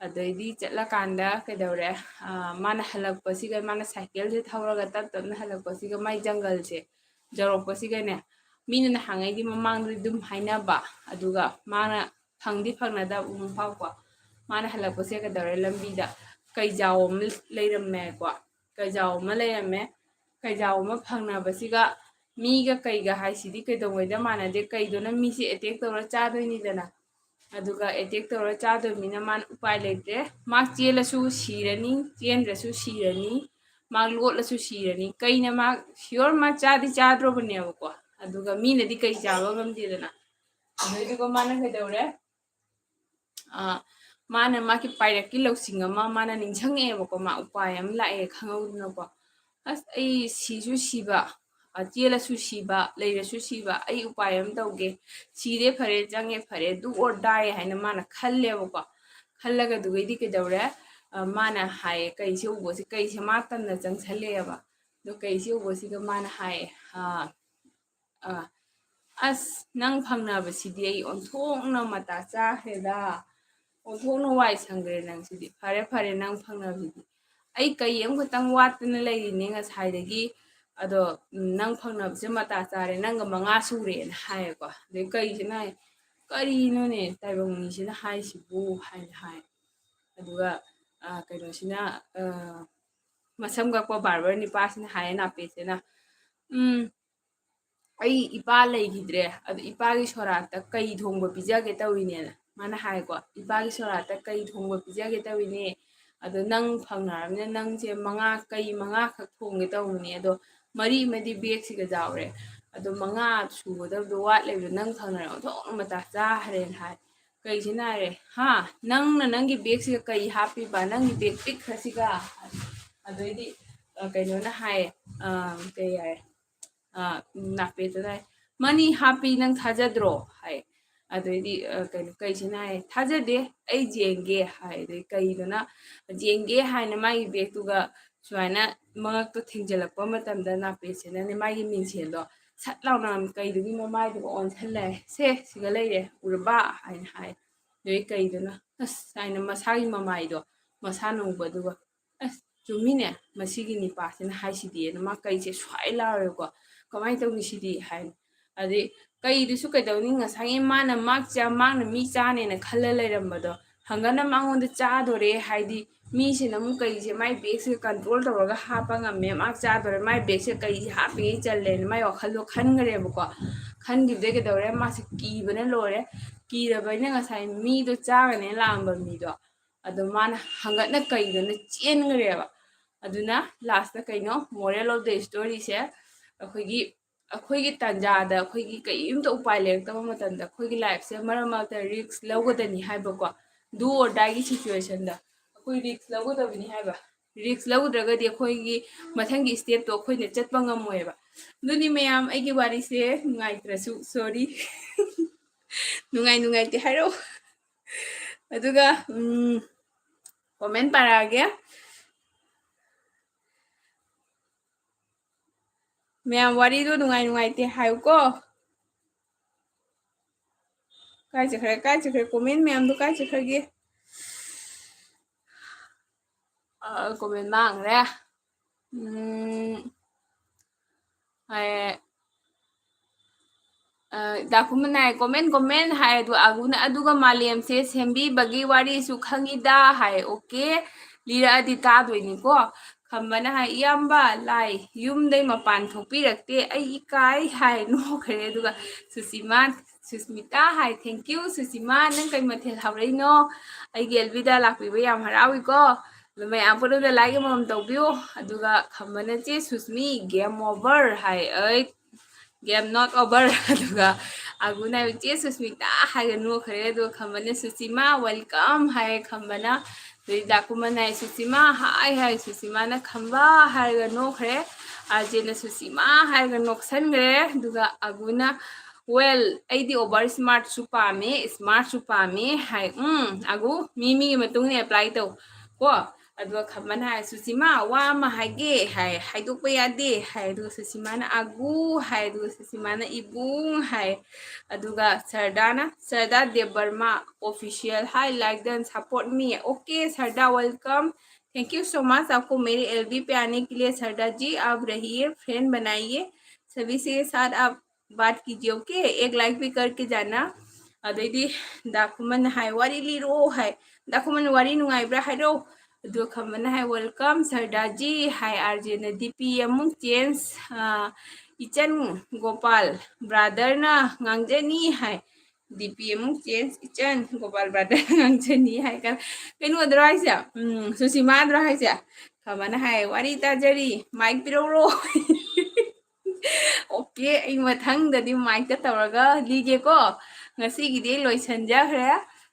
ꯑꯗꯩꯗꯤ ꯆꯠꯂꯀꯥꯟꯗ ꯀꯩꯗꯧꯔꯦ ꯃꯥꯅ ꯍꯜꯂꯛꯄꯁꯤꯒ ꯃꯥꯅ ꯁꯥꯏꯀꯜꯁꯦ ꯊꯧꯔꯒ ꯇꯞꯅ ꯍꯜꯂꯛꯄꯁꯤꯒ ꯃꯥꯏ ꯖꯪꯒꯜꯁꯦ ꯌꯧꯔꯛꯄꯁꯤꯒꯅꯦ ꯃꯤꯅ ꯅꯍꯥꯟꯉꯩꯗꯤ ꯃꯃꯥꯡꯗꯗꯤ ꯑꯗꯨꯝ ꯍꯥꯏꯅꯕ ꯑꯗꯨꯒ ꯃꯥꯅ ꯐꯪꯅꯗꯕ ꯐꯥꯎꯀꯣ ꯃꯥꯅ ꯍꯜꯂꯛꯄꯁꯦ ꯀꯩꯗꯧꯔꯦ ꯂꯝꯕꯤꯗ ꯀꯩꯖꯥꯎ ꯑꯃ ꯂꯩꯔꯝꯃꯦꯀꯣ ꯀꯩꯖꯥꯎ ꯑꯃ ꯂꯩꯔꯝꯃꯦ ꯀꯩꯖꯥꯎ ꯑꯃ ꯐꯪꯅꯕꯁꯤꯒ ꯃꯤꯒ ꯀꯩꯒ ꯍꯥꯏꯁꯤꯗꯤ ꯀꯩꯗꯧꯉꯩꯗ ꯃꯥꯟꯅꯗꯦ ꯀꯩꯗꯨꯅ ꯃꯤꯁꯦ ꯑꯦꯇꯦꯛ ꯇꯧꯔ ꯆꯥꯗꯣꯏꯅꯤꯗꯅ ꯑꯗꯨꯒ ꯑꯦꯇꯦꯛ ꯇꯧꯔ ꯆꯥꯗꯣꯏꯅꯤꯅ ꯃꯥꯅ ꯎꯄꯥꯏ ꯂꯩꯇ꯭ꯔꯦ ꯃꯥ ꯆꯦꯜꯂꯁꯨ ꯁꯤꯔꯅꯤ ꯆꯦꯟꯗ꯭ꯔꯁꯨ ꯁꯤꯔꯅꯤ ꯃꯥ ꯂꯣꯠꯂꯁꯨ ꯁꯤꯔꯅꯤ ꯀꯩꯅ ꯃꯥ ꯁꯤꯌꯣꯔ ꯃꯥ ꯆꯥꯗꯤ ꯆꯥꯗ꯭ꯔꯣꯕꯅꯦꯕꯀꯣ ꯑꯗꯨꯒ ꯃꯤꯅꯗꯤ ꯀꯩ ꯆꯥꯕ ꯉꯝꯗꯦꯗꯅ ꯑꯗꯨꯏꯗꯨꯒ ꯃꯥꯅ ꯀꯩꯗꯧꯔꯦ ꯃꯥꯅ ꯃꯥꯒꯤ ꯄꯥꯏꯔꯛꯀꯤ ꯂꯧꯁꯤꯡ ꯑꯃ ꯃꯥꯅ ꯅꯤꯡꯁꯤꯡꯉꯛꯑꯦꯕꯀꯣ ꯃꯥ ꯎꯄꯥꯏ ꯑꯃ ꯂꯥꯛꯑꯦ ꯈꯪꯍꯧꯗꯅꯀꯣ ꯑꯁ ꯑꯩ ꯁꯤꯁꯨ ꯁꯤꯕ ꯆꯦꯜꯂꯁꯨ ꯁꯤꯕ ꯂꯩꯔꯁꯨ ꯁꯤꯕ ꯑꯩ ꯎꯄꯥꯏ ꯑꯃ ꯇꯧꯒꯦ ꯁꯤꯔꯦ ꯐꯔꯦ ꯆꯪꯉꯦ ꯐꯔꯦ ꯗꯨ ꯑꯣꯔ ꯗꯥꯏ ꯍꯥꯏꯅ ꯃꯥꯅ ꯈꯜꯂꯦꯕꯀꯣ ꯈꯜꯂꯒ ꯑꯗꯨꯒꯩꯗꯤ ꯀꯩꯗꯧꯔꯦ ꯃꯥꯅ ꯍꯥꯏꯌꯦ ꯀꯩꯁꯦ ꯎꯕꯁꯦ ꯀꯩꯁꯦ ꯃꯥ ꯇꯝꯅ ꯆꯪꯁꯜꯂꯛꯑꯦꯕ ꯑꯗꯣ ꯀꯩꯁꯦ ꯎꯕꯁꯤꯒ ꯃꯥꯅ ꯍꯥꯏꯌꯦ ꯑꯁ ꯅꯪ ꯐꯪꯅꯕꯁꯤꯗꯤ ꯑꯩ ꯑꯣꯟꯊꯣꯛꯅ ꯃꯇꯥ ꯆꯥꯈ꯭ꯔꯦꯗ ꯑꯣꯟꯊꯣꯛꯅ ꯋꯥꯏ ꯁꯪꯈ꯭ꯔꯦ ꯅꯪ ꯁꯤꯗꯤ ꯐꯔꯦ ꯅꯪ ꯐꯪꯅꯕꯁꯤꯗꯤ ꯑꯩ ꯀꯩ ꯑꯃꯈꯛꯇꯪ ꯋꯥꯠꯇꯅ ꯂꯩꯔꯤꯅꯦ ꯉꯁꯥꯏꯗꯒꯤ ꯑꯗꯣ ꯅꯪ ꯐꯪꯅꯕꯁꯦ ꯃꯇꯥ ꯆꯥꯔꯦ ꯅꯪꯒ 5 ꯁꯨꯔꯦꯅ ꯍꯥꯏꯌꯦꯀꯣ ꯑꯗꯩ ꯀꯩꯁꯤꯅ ꯍꯥꯏ ꯀꯔꯤꯅꯣꯅꯦ ꯇꯥꯏꯕꯪ ꯃꯤꯁꯤꯅ ꯍꯥꯏꯁꯤꯕꯨ ꯍꯥꯏꯅ ꯍꯥꯏ ꯑꯗꯨꯒ ꯀꯩꯅꯣꯁꯤꯅ ꯃꯁꯝ ꯀꯛꯄ ꯕꯥꯔꯕꯔ ꯅꯤꯄꯥꯁꯤꯅ ꯍꯥꯏꯌꯦ ꯅꯥꯄꯦꯠꯁꯤꯅ ꯑꯩ ꯏꯄꯥ ꯂꯩꯈꯤꯗ꯭ꯔꯦ ꯑꯗꯨ ꯏꯄꯥꯒꯤ ꯁꯣꯔꯥꯠꯇ ꯀꯩ ꯊꯣꯡꯕ ꯄꯤꯖꯒꯦ ꯇꯧꯔꯤꯅꯦꯅ ꯃꯥꯅ ꯍꯥꯏꯀꯣ ꯏꯄꯥꯒꯤ ꯁꯣꯔꯥꯠꯇ ꯀꯩ ꯊꯣꯡꯕ ꯄꯤꯖꯒꯦ ꯇꯧꯔꯤꯅꯦ ꯑꯗꯣ ꯅꯪ ꯐꯪꯅꯔꯕꯅꯤꯅ ꯅꯪꯁꯦ ꯀꯩ 5 ꯊꯣꯡꯒꯦ ꯇꯧꯕꯅꯦ ꯑꯗꯣ 4 ꯑꯃꯗꯤ ꯕꯦꯒꯁꯤꯒ ꯌꯥꯎꯔꯦ ꯑꯗꯣ 5 ꯁꯨꯒꯗꯕꯗꯣ ꯋꯥꯠꯂꯦꯕꯗꯣ ꯅꯪ ꯐꯪꯅꯔ ꯑꯣꯟꯊꯣꯛꯅ ꯃꯇꯥ ꯆꯥꯈ꯭ꯔꯦꯅ ꯍꯥꯏ ꯀꯩꯁꯤꯅ ꯍꯥꯏꯔꯦ ꯅꯪꯅ ꯅꯪꯒꯤ ꯕꯦꯒꯁꯤꯒ ꯀꯩ ꯍꯥꯞꯄꯤꯕ ꯅꯪꯒꯤ ꯕꯦꯒ ꯄꯤꯛꯈ꯭ꯔꯁꯤꯒ ꯑꯗꯩꯗꯤ ꯀꯩꯅꯣꯅ ꯍꯥꯏꯌꯦ ꯀꯩ ꯍꯥꯏ ꯅꯥꯄꯦꯠꯇꯨꯅ ꯍꯥꯏ ꯃꯅꯤ ꯍꯥꯞꯄꯤ ꯅꯪ ꯊꯥꯖꯗ꯭ꯔꯣ ꯍꯥꯏ ꯑꯗꯩꯗꯤ ꯀꯩꯁꯤꯅ ꯍꯥꯏ ꯊꯥꯖꯗꯦ ꯑꯩ ꯌꯦꯡꯒꯦ ꯍꯥꯏ ꯑꯗꯩ ꯀꯩꯗꯨꯅ ꯌꯦꯡꯒꯦ ꯍꯥꯏꯅ ꯃꯥꯒꯤ ꯕꯦꯒꯇꯨꯒ ꯁꯨꯃꯥꯏꯅ ꯃꯉꯛꯇꯣ ꯊꯦꯡꯖꯤꯜꯂꯛꯄ ꯃꯇꯝꯗ ꯅꯥꯄꯦꯠꯁꯤꯅꯅꯦ ꯃꯥꯒꯤ ꯃꯤꯡꯁꯦꯜꯗꯣ ꯁꯠ ꯂꯥꯎꯅ ꯀꯩꯗꯨꯒꯤ ꯃꯃꯥꯏꯗꯨꯒ ꯑꯣꯟꯁꯤꯜꯂꯛꯑꯦ ꯁꯤꯒ ꯂꯩꯔꯦ ꯎꯔꯕ ꯍꯥꯏꯅ ꯍꯥꯏ ꯑꯗꯩ ꯀꯩꯗꯨꯅ ꯑꯁ ꯍꯥꯏꯅ ꯃꯁꯥꯒꯤ ꯃꯃꯥꯏꯗꯣ ꯃꯁꯥꯅ ꯎꯕꯗꯨꯒ ꯑꯁ ꯆꯨꯝꯃꯤꯅꯦ ꯃꯁꯤꯒꯤ ꯅꯤꯄꯥꯁꯤꯅ ꯍꯥꯏꯁꯤꯗꯤꯅ ꯃꯥ ꯀꯩꯁꯦ ꯁ꯭ꯋꯥꯏ ꯂꯥꯎꯔꯦꯀꯣ ꯀꯃꯥꯏꯅ ꯇꯧꯅꯤ ꯁꯤꯗꯤ ꯍꯥꯏꯅ ꯑꯗꯩ ꯀꯩꯗꯨꯁꯨ ꯀꯩꯗꯧꯅꯤ ꯉꯁꯥꯏꯒꯤ ꯃꯥꯅ ꯃꯤ ꯆꯥꯅꯦꯅ ꯈꯜꯂ ꯂꯩꯔꯝꯕꯗꯣ ꯍꯪꯒꯅ ꯃꯉꯣꯟꯗ ꯆꯥꯗꯣꯔꯦ ꯍꯥꯏꯗꯤ मीसिना अमुक कꯩसे माई बेगसे कंट्रोल तौरगा हापा ngame मा चादोरे माई बेगसे कई हापे चले माई वखलो खनगरेबको खनगिबदे केदौरे मासे कीबना लोरे कीरबैना ngasai मीदो चागने लांबा मीदो अदो माना हंगतना कईदना चेनगरेबा अदुना लास्ट कइनो मोरल ऑफ द स्टोरी से अखोगी तंजादा अखोगी कईमतो उपाय लेरतबा मतंदा अखोगी लाइफ से मरमता रिस्क लौगदनी हाइबको डू और डाई की सिचुएशन दा अखोई रिस्क लौगदबनी हाइबा रिस्क लौद्रगदी अखोगी मथंगी स्टेप तो अखोइने चटपा ngमोएबा दुनी मयाम आइगी वारी से नुंगाइत्रसु सॉरी नुंगाइ नुंगाइते हाइरो अदुगा कमेंट पारागे मैम वारी दो नुंगाइ नुंगाइते हाइको काय चखरे कमेंट मैम दो काय चखरगे कमेंट मांगरे दाकुमनाय कमेंट हाय दो आगुना अदुगा मालेम से सेम्बी बगी वारी सु खंगीदा हाय ओके लीरा अदि तादोइनिको खम्बना हाय इयाम्बा लाई युमदै मपान थोपिरक्ते आई इकाई हाय नोखरे अदुगा सुसीमा सुस्मिता हाय थैंक यू सुसीमा नंग कई मथेल हावरैनो आई गेलबिदा लाक्पिबा याम हराविको मैम पुरुदा लाइक मम तौबियो अदुगा खम्बना चे सुस्मी गेम ओवर हाय ऐ गेम नॉट ओवर अदुगा आगुना चे सुस्मिता हाय नोखरे अदुगा खम्बना सुसीमा वेलकम हाय खम्बना दाकुमनाय सुसीमा हाय सुसीमा ना खम्बा हाय नोखरे आजेना सुसीमा हाय नोखसनगरे अदुगा आगुना वेल ऐदी ओवर स्मार्ट सुपामे स्मार्ट सुपामे हाय आगु मी मतुंग अप्लाई तौ को अदुगा खमन हाय सुसीमा वा मा हायगे हाय हाइदोकपा यादे हाय अदुगा सुसीमाना आगु हाय अदुगा सुसीमाना इबुंग हाय अदुगा Sarda Debbarma official hi like then support me okay Sarda welcome thank you so much आपको मेरे एलबी पे आने के लिए सरदा जी आप रहिए फ्रेंड बनाइए सभी से साथ आप बात कीजिए ओके एक लाइक भी करके जाना अदैदी दाकुमन हाय वारी लिरो हाय दाकुमन वारी नुंगाइब्रा हायरो अदुगा खमन हाय वेलकम सरदा जी हाय आरजे डीपी अमुक चेंज इचन गोपाल ब्रादर ना ngangjani हाय डीपी अमुक चेंज इचन गोपाल ब्रादर ngangjani हाय कर कइनो अदराइजा सुसीमा अदराइजा खमन हाय वारी ताजरी माइक पिरोरो ओके आई मथंगददी माइक तौरगा लीगेको ngasiगीदे लोइसनजाखरे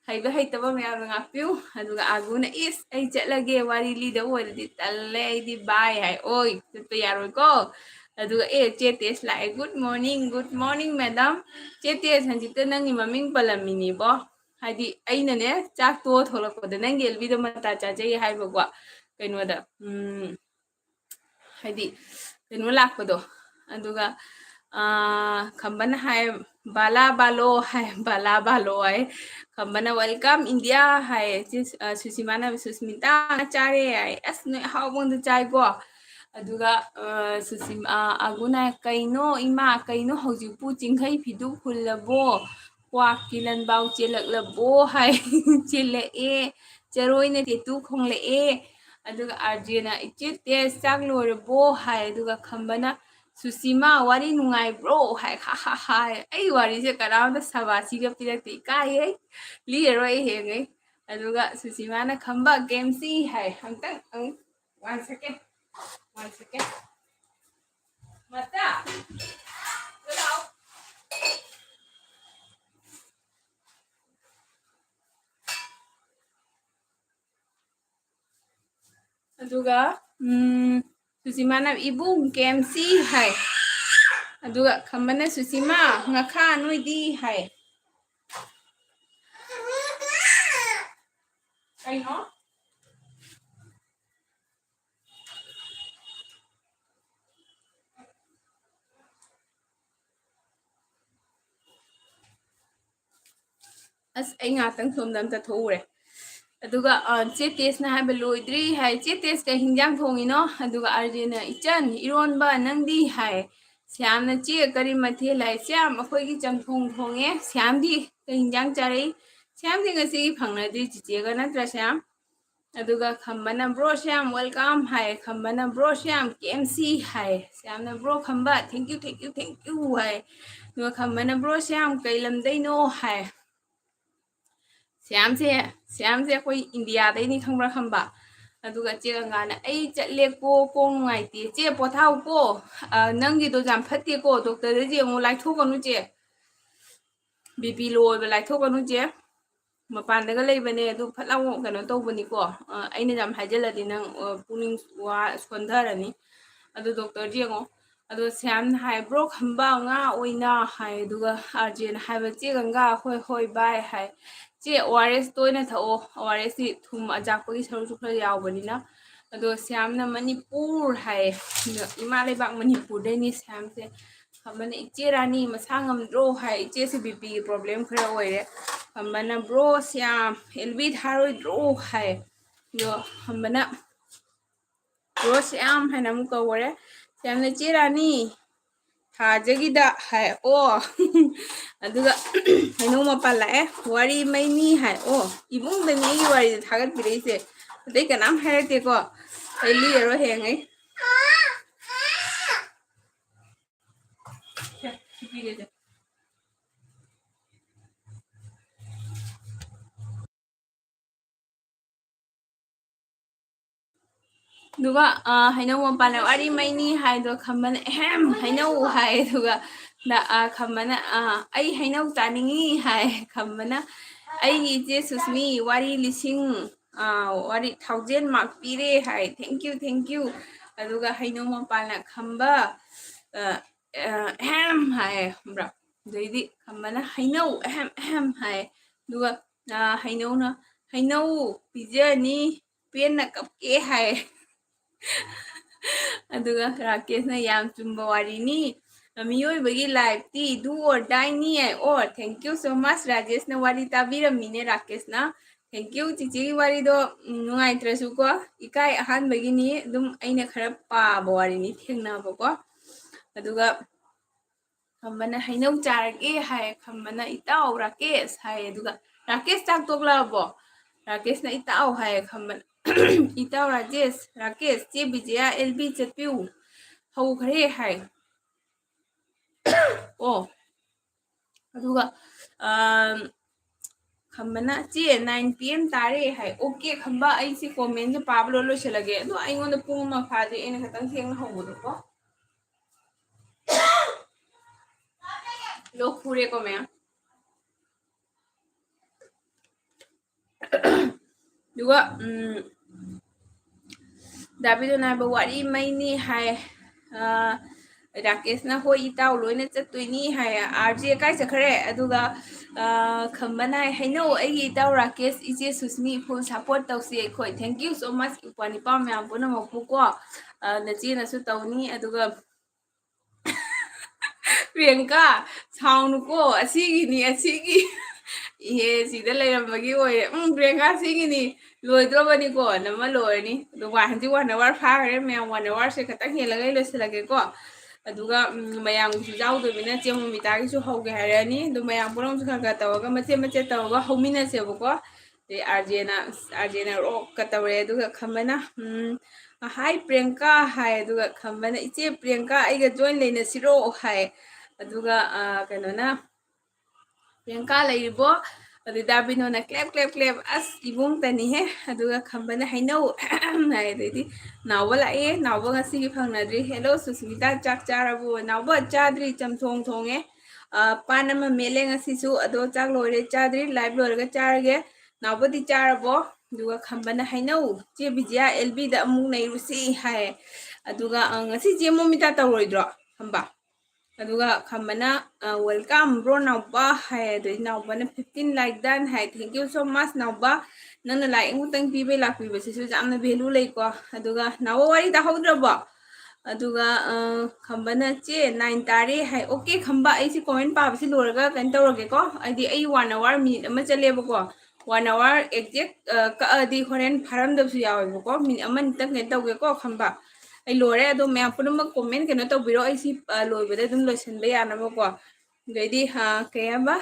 हाइबा हाइतबा ma'am ngakpiu aduga aguna is ai chatlage wari lida oirdi talle aidi bye hai oi chutpa yaroi ko aduga che tes lai good morning madam che tes hanjita nangi maming palamini bo haidi aina ne chak to tholakpada nangi elbi da mata chajai haiba ko kaino da haidi kaino lakpado aduga खम्बन हाय बाला बालो है खम्बन welcome India हाय सुसीमाना सुस्मिता चारे है अस न हाउबोंद चाइगो अदुगा सुसीमा आगुना कइनो इमा कइनो हौजिपु चिंखै फिदु फुल्लबो क्वाकी लनबाउ चेलकलबो हाय चेले ए चरोइने तेतु खोंले ए अदुगा आर्जेना इचे तेस चाक लोरबो हाय अदुगा खम्बना सुसीमा वारी नुंगाई ब्रो हाय हा हाय आई वारी से कराउंड सवासी का पिरक्ति काय है लियरो ए हेंगे अदुगा सुसीमा ना खंबा गेम सी है हमतंग 1 सेकंड मता चलाओ अदुगा सुसीमा ना इबुंग गेम सी है अदुगा खम्बना सुसीमा ngakha noidi hai kaino as ai ngatang thomdam ta thore aduga che tes na hai beloidri hai che tes ka hingjang thongino aduga arjena ichan ironba nangdi hai Shyam ने चे करी मथे लाई श्याम अखोगी चमथोंग थोंगे श्याम दी हिंजांग चारे श्याम दी ngasi phangna di chiche ga natra Shyam अदुगा खम्बना ब्रो श्याम वेलकम हाय खम्बना ब्रो श्याम केएमसी हाय श्यामना ब्रो खम्बा थैंक यू हाय दुगा खम्बना ब्रो श्याम कई लमदैनो हाय श्याम से कोई इंडिया दैनी खंबरा खंबा अदुगा चे गंगाना ऐ चले को नुंगाइते चे पोथाउ को नंगी दो जाम फत्ते को डॉक्टर जे मो लाइथो कनु चे बीपी लो लाइथो कनु चे मपानदगा लेबने अदु फलाव कनो तौबनिको अइना जाम हाइजलदि नंग पुनिंग वा सोंधरनी अदु डॉक्टर जेंगो अदु श्याम हाय ब्रो खंबा nga oina हाय दुगा अर्जेन हायबा चे गंगा होय होय बाय हाय चे ओआरएस तोयना थाओ ओआरएस सी थुम अजाकपगी सरुसु खरा यावबनिना अदो श्यामना मणिपुर हाय इमा लेबाक मणिपुर दैनी श्याम से हमने इचे रानी मसा ngमद्रो हाय इचे से बीपी प्रॉब्लम खरा ओइरे हमना ब्रो श्याम एलबी थारोइद्रो हाय यो हमना ब्रो श्याम हायना मुका ओरे श्यामना चे रानी थाजगिदा हाय ओ अदुगा हैनो मपा लाए वारी मैनी हाय ओ इमुंग दनी ई वारी थागत बिरेसे अदे कनाम हायते को एली रो हेंगै दुगा हैनो मपाला वारी मैनी हाय दो खमन एहम हैनो हाय दुगा दा खमना आई हैनो चानिंगी हाय खमना आई इजे सुस्मी वारी लिसिंग वारी 1000 मार्क पीरे हाय थैंक यू अदुगा हैनो मपाला खंबा एहम हाय ब्रा देदी खमना हैनो एहम हाय दुगा हैनो पिजनी पेन कपके हाय अदुगा राकेश ना याम चुम्बा वारीनी मियोइबगी लाइफ ती डू और डाई नी है और thank you so much Rajesh ना वारी ताबिरमीने राकेश ना थैंक यू चिची की वारी दो नुंगाइत्रसु को इकाई अहान बगिनी दुम अइना खरा पाबा वारीनी थेंगनाबको अदुगा खम्बना हैनौ चारगे हाय खम्बना इताओ राकेश हाय अदुगा राकेश चाक तोगलाबो राकेश ना इताओ हाय खम्बना इताओ राकेश चे विजया एलबी चतपिउ हौ खरे हाय ओ अदुगा खम्बना चे 9 PM तारे हाय ओके खम्बा ऐसी कमेंट से पाबलो लोसलगे अदु आइगोंदा पुंग मा फादे एना खतंग थेंग हौबदो को लोग पूरे को मैं दुगा दाबिदो ना वारी मैनी हाय राकेश ना हो इताउ लोइना चतुइनी हाय आरजे काय चखरे अदुगा खंबना हैनो एगी इताउ राकेश इचे सुस्मी फुल सपोर्ट तौसी खोय थैंक यू सो मच उपानी पा मैम पुना मपुको नची नसु तौनी अदुगा प्रियंका साउंड को असीगी ये सीधा लेरमबगी ओए प्रियंका सीगिनी लोइद्रोबनी को नमा लोरनी दो वाहंजी 1 आवर फागरे मैं 1 आवर से खतंग हेलगे लोसलगे को अदुगा मयांग सु जाउदोबिना चेमु मितागी सु होगे हारनी दो मयांग पुरम सु खगा तवगा मचे तवगा होमिना सेबको दे अर्जेना रॉक कतवरे अदुगा खमना हाय प्रियंका हाय अदुगा खमना इचे प्रियंका आइगा जॉइन लेना सिरो हाय अदुगा कनोना प्रियंका लेबो अदु दाबिनो ना क्लैप अस इबुंग तनी है अदुगा खंबना हैनो हाय देदी नावल आए नाव ngasi gi phangnadri hello susmita chak charabo नाव चाद्री चमथोंग थोंगे पानमा मेले ngasi su अदो chak लोरे चाद्री लाइव लोरगा चारगे नावदी चारबो दुगा खंबना हैनो चे बिजिया एलबी दा अमु नैरुसी हाय अदुगा ngasi जे मोमिता तरोइद्रो खंबा अदुगा खमना वेलकम ब्रो नाउबा हाय दे नाउबा ने 15 लाइक डन हाय थैंक यू सो मच नाउबा नन लाइक मुतंग पीबे लाक्पीबे सिसु जामना भेलू लेको अदुगा नावा वारी दा हौद्रबो अदुगा खमना चे 9 तारे हाय ओके खंबा ऐसी कमेंट पाबसी लोरगा कन तौरगे को आदि आई 1 आवर मिनिट अमा चलेबको 1 आवर एग्जैक्ट कअदि होरेन फारम दबसु यावेबको मिनिट अमा तक ने तौगे को खंबा आई लोरे अदो मैं पुनम कमेंट केनो तौबिरो ऐसी लोइबदे दुम लोइसनबे यानबको ꯑꯗꯩꯗꯤ ꯀꯩ ꯍꯥꯏꯕ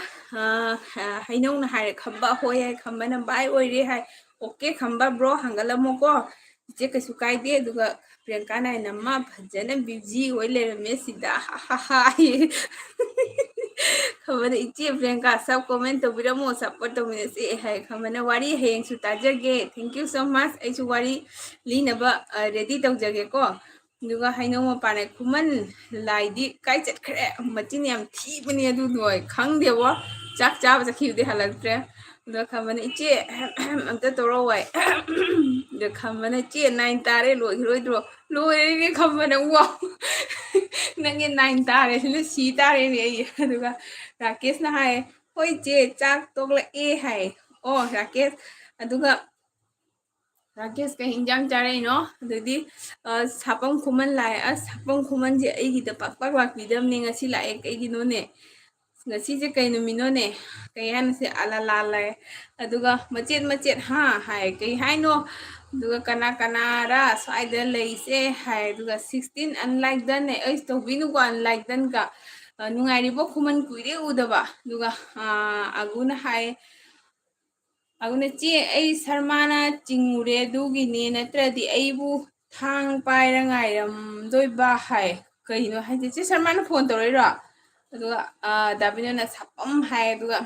ꯍꯩꯅꯧꯅ ꯍꯥꯏꯔꯦ ꯈꯝꯕ ꯍꯣꯏ ꯍꯥꯏ ꯈꯝꯕꯅ ꯚꯥꯏ ꯑꯣꯏꯔꯦ ꯍꯥꯏ ꯑꯣꯀꯦ ꯈꯝꯕ ꯕ꯭ꯔꯣ ꯍꯪꯒꯠꯂꯝꯃꯣꯀꯣ ꯏꯆꯦ ꯀꯩꯁꯨ ꯀꯥꯏꯗꯦ ꯑꯗꯨꯒ ꯄ꯭रिꯌꯥꯡꯀꯥ ꯅꯥꯏꯅ ꯃꯥ ꯐꯖꯅ ꯕꯤꯖꯤ ꯑꯣꯏ ꯂꯩꯔꯝꯃꯦ ꯁꯤꯗ ꯍꯥꯏ ꯈꯝꯕꯅ ꯏꯆꯦ ꯄ꯭रिꯌꯥꯡꯀꯥ ꯁꯕ ꯀꯣꯃꯦꯟ ꯇꯧꯕꯤꯔꯝꯃꯣ ꯁꯞꯄꯣꯔꯠ ꯇꯧꯃꯤꯟꯅꯁꯦ ꯍꯥꯏ ꯈꯝꯕꯅ ꯋꯥꯔꯤ ꯍꯌꯦꯡꯁꯨ ꯇꯥꯖꯒꯦ ꯊꯦꯡꯛ ꯌꯨ ꯁꯣ ꯃꯆ ꯑꯩꯁꯨ ꯋꯥꯔꯤ ꯂꯤꯅꯕ ꯔꯦꯗꯤ ꯇꯧꯖꯒꯦꯀꯣ ꯑꯗꯨꯒ ꯍꯩꯅꯧ ꯃꯄꯥꯟꯅ ꯈꯨꯃꯟ ꯂꯥꯏꯗꯤ ꯀꯥꯏ ꯆꯠꯈ꯭ꯔꯦ ꯃꯆꯤꯟ ꯌꯥꯝ ꯊꯤꯕꯅꯦ ꯑꯗꯨꯗꯣ ꯑꯩ ꯈꯪꯗꯦꯕꯣ ꯆꯥꯛ ꯆꯥꯕ ꯆꯠꯈꯤꯕꯗꯤ ꯍꯜꯂꯛꯇ꯭ꯔꯦ ꯑꯗꯣ ꯈꯝꯕꯅ ꯏꯆꯦ ꯑꯝꯇ ꯇꯧꯔꯛꯑꯣ ꯋꯥꯏ ꯑꯗ ꯈꯝꯕꯅ ꯏꯆꯦ 9 ꯇꯥꯔꯦ ꯂꯣꯏꯈꯤꯔꯣꯏꯗ꯭ꯔꯣ ꯂꯣꯏꯔꯦꯅꯦ ꯈꯝꯕꯅ ꯋꯥꯎ ꯅꯪꯒꯤ 9 ꯇꯥꯔꯦ ꯁꯤꯅ ꯁꯤ ꯇꯥꯔꯦꯅꯦ ꯑꯩ ꯑꯗꯨꯒ ꯔꯥꯀꯦꯁꯅ ꯍꯥꯏꯌꯦ ꯍꯣꯏ ꯆꯦ ꯆꯥꯛ ꯇꯣꯛꯂꯛꯑꯦ ꯍꯥꯏ ꯑꯣ ꯔꯥꯀꯦꯁ ꯑꯗꯨꯒ ꯔꯥꯀꯦꯁ ꯀꯩ ꯍꯤꯟꯖꯥꯡ ꯆꯥꯔꯛꯏꯅꯣ ꯑꯗꯨꯗꯤ ꯁꯥꯄꯝ ꯈꯨꯃꯟ ꯂꯥꯛꯑꯦ ꯑꯁ ꯁꯥꯄꯝ ꯈꯨꯃꯟꯁꯦ ꯑꯩꯒꯤꯗ ꯄꯥꯛ ꯄꯥꯛ ꯂꯥꯛꯄꯤꯗꯕꯅꯦ ꯉꯁꯤ ꯂꯥꯛꯑꯦ ꯀꯩꯒꯤꯅꯣꯅꯦ ꯉꯁꯤꯁꯦ ꯀꯩ ꯅꯨꯃꯤꯠꯅꯣꯅꯦ ꯀꯩ ꯍꯥꯏꯅꯁꯦ ꯑꯂꯥ ꯂꯥꯜꯂꯦ ꯑꯗꯨꯒ ꯃꯆꯦꯠ ꯃꯆꯦꯠ ꯍꯥꯏ ꯀꯩ ꯍꯥꯏꯅꯣ ꯑꯗꯨꯒ ꯀꯅꯥ ꯀꯅꯥꯔ ꯁ꯭ꯋꯥꯏꯗ ꯂꯩꯁꯦ ꯍꯥꯏ ꯑꯗꯨꯒ 16 ꯑꯟꯂꯥꯏꯛ ꯗꯟꯅꯦ ꯑꯩꯁ ꯇꯧꯕꯤꯅꯨꯀꯣ ꯑꯟꯂꯥꯏꯛ ꯗꯟꯒ ꯅꯨꯡꯉꯥꯏꯔꯤꯕꯣ ꯈꯨꯃꯟ ꯀꯨꯏꯔꯦ ꯎꯗꯕ ꯑꯗꯨꯒ ꯑꯒꯨꯅ ꯍꯥꯏ ꯑꯗꯨꯅ ꯆꯦ ꯑꯩ ꯁꯔꯃꯥꯅ ꯆꯤꯡꯉꯨꯔꯦ ꯑꯗꯨꯒꯤꯅꯦ ꯅꯠꯇ꯭ꯔꯗꯤ ꯑꯩꯕꯨ ꯊꯥꯡ ꯄꯥꯏꯔ ꯉꯥꯏꯔꯝꯗꯣꯏꯕ ꯍꯥꯏ ꯀꯩꯅꯣ ꯍꯥꯏꯁꯦ ꯆꯦ ꯁꯔꯃꯥꯅ ꯐꯣꯟ ꯇꯧꯔꯛꯏꯔꯣ ꯑꯗꯨꯒ ꯗꯥꯕꯤꯅꯣꯅ ꯁꯥꯄꯝ ꯍꯥꯏ ꯑꯗꯨꯒ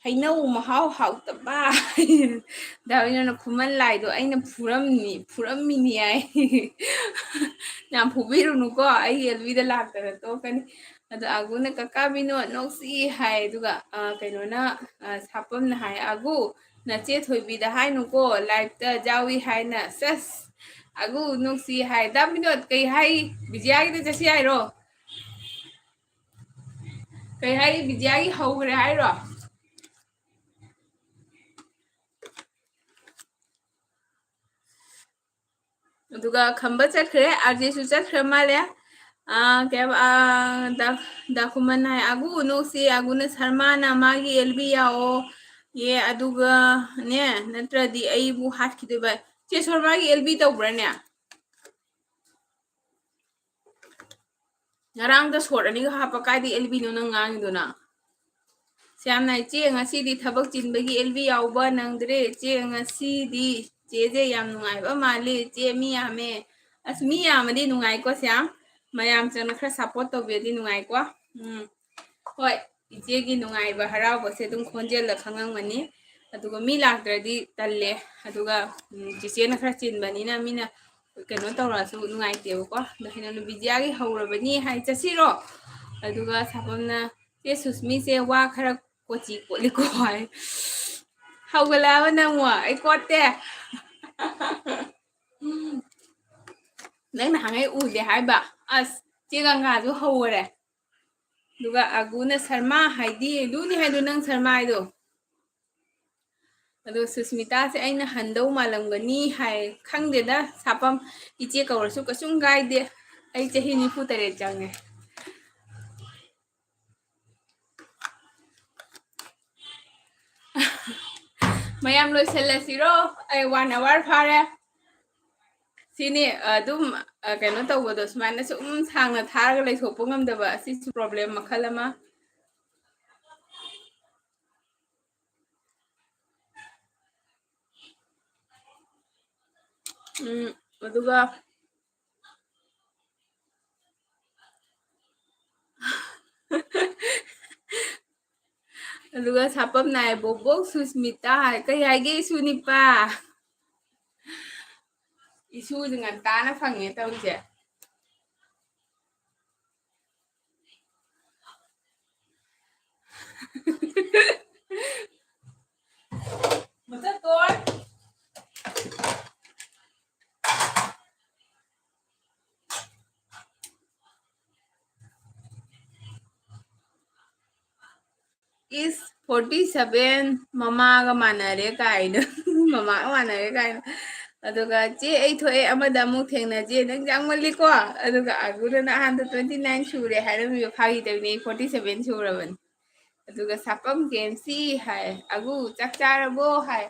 ꯍꯩꯅꯧ ꯃꯍꯥꯎ ꯍꯥꯎꯇꯕ ꯗꯥꯕꯤꯅꯣꯅ ꯈꯨꯃꯟ ꯂꯥꯏꯗꯣ ꯑꯩꯅ ꯐꯨꯔꯝꯃꯤꯅꯤ ꯍꯥꯏ ꯌꯥꯝ ꯐꯨꯕꯤꯔꯨꯅꯨꯀꯣ ꯑꯩ ꯑꯦꯜꯕꯤꯗ ꯂꯥꯛꯇꯅ ꯇꯣꯛꯀꯅꯤ ꯑꯗꯣ ꯑꯒꯨꯅ ꯀꯀꯥ ꯕꯤꯅꯣꯠ ꯅꯣꯛꯁꯤ ꯍꯥꯏ ꯑꯗꯨꯒ ꯀꯩꯅꯣꯅ ꯁꯥꯄꯝꯅ ꯍꯥꯏ ꯑꯒꯨ ꯅꯆꯦ ꯊꯣꯏꯕꯤꯗ ꯍꯥꯏꯅꯨꯀꯣ ꯂꯥꯏꯐꯇ ꯌꯥꯎꯏ ꯍꯥꯏꯅ ꯁꯁ ꯑꯒꯨ ꯅꯨꯡꯁꯤ ꯍꯥꯏ ꯗꯥ ꯕꯤꯅꯣꯠ ꯀꯩ ꯍꯥꯏ ꯕꯤꯖꯤꯌꯥꯒꯤꯗ ꯆꯠꯁꯤ ꯍꯥꯏꯔꯣ ꯀꯩ ꯍꯥꯏꯔꯤ ꯕꯤꯖꯤꯌꯥꯒꯤ ꯍꯧꯈ꯭ꯔꯦ ꯍꯥꯏꯔꯣ ꯑꯗꯨꯒ ꯈꯝꯕ ꯆꯠꯈ꯭ꯔꯦ ꯑꯥꯔꯖꯦꯁꯨ ꯆꯠꯈ꯭ꯔ ꯃꯥꯜꯂꯦ ꯗꯥꯀꯨꯃꯟ ꯍꯥꯏ ꯑꯒꯨ ꯅꯣꯛꯁꯤ ꯑꯒꯨꯅ ꯁꯔꯃꯥꯅ ꯃꯥꯒꯤ ꯑꯦꯜꯕꯤ ꯌꯥꯑꯣ ꯑꯦ ꯑꯗꯨꯒꯅꯦ ꯅꯠꯇ꯭ꯔꯗꯤ ꯑꯩꯕꯨ ꯍꯥꯠꯈꯤꯗꯣꯏꯕ ꯆꯦ ꯁꯔꯃꯥꯒꯤ ꯑꯦꯜꯕꯤ ꯇꯧꯕ꯭ꯔꯥꯅꯦ ꯉꯔꯥꯡꯗ ꯁꯣꯔꯠ ꯑꯅꯤꯒ ꯍꯥꯞꯄ ꯀꯥꯏꯗ ꯑꯦꯜꯕꯤꯅꯣ ꯅꯪ ꯉꯥꯡꯉꯤꯗꯨꯅ ꯌꯥꯝꯅ ꯆꯦ ꯉꯁꯤꯗꯤ ꯊꯕꯛ ꯆꯤꯟꯕꯒꯤ ꯑꯦꯜꯕꯤ ꯌꯥꯎꯕ ꯅꯪꯗ꯭ꯔꯦ ꯆꯦ ꯉꯁꯤꯗꯤ ꯆꯦꯁꯦ ꯌꯥꯝ ꯅꯨꯡꯉꯥꯏꯕ ꯃꯥꯜꯂꯤ ꯆꯦ ꯃꯤ ꯌꯥꯝꯃꯦ ꯑꯁ ꯃꯤ ꯌꯥꯝꯃꯗꯤ ꯅꯨꯡꯉꯥꯏꯀꯣ ꯁꯌꯥꯝ ꯃꯌꯥꯝ ꯆꯪꯅ ꯈꯔ ꯁꯞꯄꯣꯔꯠ ꯇꯧꯕꯤꯔꯗꯤ ꯅꯨꯡꯉꯥꯏꯀꯣ ꯍꯣꯏ ꯏꯆꯦꯒꯤ ꯅꯨꯡꯉꯥꯏꯕ ꯍꯔꯥꯎꯕꯁꯦ ꯑꯗꯨꯝ ꯈꯣꯟꯖꯦꯜꯗ ꯈꯪꯉꯝꯒꯅꯤ ꯑꯗꯨꯒ ꯃꯤ ꯂꯥꯛꯇ꯭ꯔꯗꯤ ꯇꯜꯂꯦ ꯑꯗꯨꯒ ꯆꯤꯆꯦꯅ ꯈꯔ ꯆꯤꯟꯕꯅꯤꯅ ꯃꯤꯅ ꯀꯩꯅꯣ ꯇꯧꯔꯛꯑꯁꯨ ꯅꯨꯡꯉꯥꯏꯇꯦꯕꯀꯣ ꯑꯗꯣ ꯍꯩꯅ ꯕꯤꯖꯤꯌꯥꯒꯤ ꯍꯧꯔꯕꯅꯤ ꯍꯥꯏ ꯆꯠꯁꯤꯔꯣ ꯑꯗꯨꯒ ꯁꯥꯐꯝꯅ ꯆꯦ ꯁꯨꯁꯃꯤꯁꯦ ꯋꯥ ꯈꯔ ꯀꯣꯆꯤ ꯀꯣꯠꯂꯤꯀꯣ ꯍꯥꯏ ꯍꯧꯒꯠꯂꯛꯑꯕ ꯅꯪꯉꯣ ꯑꯩ ꯀꯣꯠꯇꯦ ꯅꯪ ꯅꯍꯥꯟꯉꯩ ꯎꯗꯦ ꯍꯥꯏꯕ ꯑꯁ ꯆꯦ ꯒꯪꯒꯥꯁꯨ ꯍꯧꯈꯔꯦ ꯑꯗꯨꯒ ꯑꯒꯨꯅ ꯁꯔꯃꯥ ꯍꯥꯏꯗꯤ ꯑꯗꯨꯅꯤ ꯍꯥꯏꯗꯣ ꯅꯪ ꯁꯔꯃꯥ ꯍꯥꯏꯗꯣ ꯑꯗꯣ ꯁꯨꯁꯃꯤꯇꯥꯁꯦ ꯑꯩꯅ ꯍꯟꯗꯧ ꯃꯥꯜꯂꯝꯒꯅꯤ ꯍꯥꯏ ꯈꯪꯗꯦꯗ ꯁꯥꯄꯝ ꯏꯆꯦ ꯀꯧꯔꯁꯨ ꯀꯩꯁꯨꯝ ꯀꯥꯏꯗꯦ ꯑꯩ ꯆꯍꯤ 94 ꯆꯪꯉꯦ ꯃꯌꯥꯝ ꯂꯣꯏꯁꯤꯜꯂꯁꯤꯔꯣ ꯑꯩ 1 hour ꯐꯥꯔꯦ ꯁꯤꯅꯤ ꯑꯗꯨꯝ ꯀꯩꯅꯣ ꯇꯧꯕꯗꯣ ꯁꯨꯃꯥꯏꯅ ꯁꯨꯝ ꯁꯥꯡꯅ ꯊꯥꯔꯒ ꯂꯩꯊꯣꯛꯄ ꯉꯝꯗꯕ ꯑꯁꯤꯁꯨ ꯄ꯭ꯔꯣꯕ꯭ꯂꯦꯝ ꯃꯈꯜ ꯑꯃ ꯑꯗꯨꯒ ꯑꯗꯨꯒ ꯁꯥꯄꯝ ꯅꯥꯏ ꯕꯣꯛꯕꯣꯛ ꯁꯨꯁꯃꯤꯇꯥ ꯍꯥꯏ ꯀꯩ ꯍꯥꯏꯒꯦ ꯏꯁꯨ ꯅꯤꯄꯥ ꯏꯁꯨꯁꯦ ꯉꯟꯇꯥꯅ ꯐꯪꯉꯦ ꯇꯧꯔꯤꯁꯦ ꯃꯨꯊꯠꯇꯣꯏ ꯏꯁ 47 ꯃꯃꯥꯒ ꯃꯥꯟꯅꯔꯦ ꯀꯥꯏꯅ ꯃꯃꯥꯒ ꯃꯥꯟꯅꯔꯦ ꯀꯥꯏꯅ ꯑꯗꯨꯒ ꯆꯦ ꯑꯩ ꯊꯣꯛꯑꯦ ꯑꯃꯗ ꯑꯃꯨꯛ ꯊꯦꯡꯅꯖꯦ ꯅꯪ ꯌꯥꯡꯃꯜꯂꯤꯀꯣ ꯑꯗꯨꯒ ꯑꯒꯨꯅ ꯅꯍꯥꯟꯗ 29 ꯁꯨꯔꯦ ꯍꯥꯏꯔꯝꯃꯤꯕ ꯐꯥꯒꯤ ꯇꯧꯕꯅꯦ ꯑꯩ 47 ꯁꯨꯔꯕꯅꯤ ꯑꯗꯨꯒ ꯁꯥꯄꯝ ꯀꯦꯝꯁꯤ ꯍꯥꯏ ꯑꯒꯨ ꯆꯥꯛ ꯆꯥꯔꯕꯣ ꯍꯥꯏ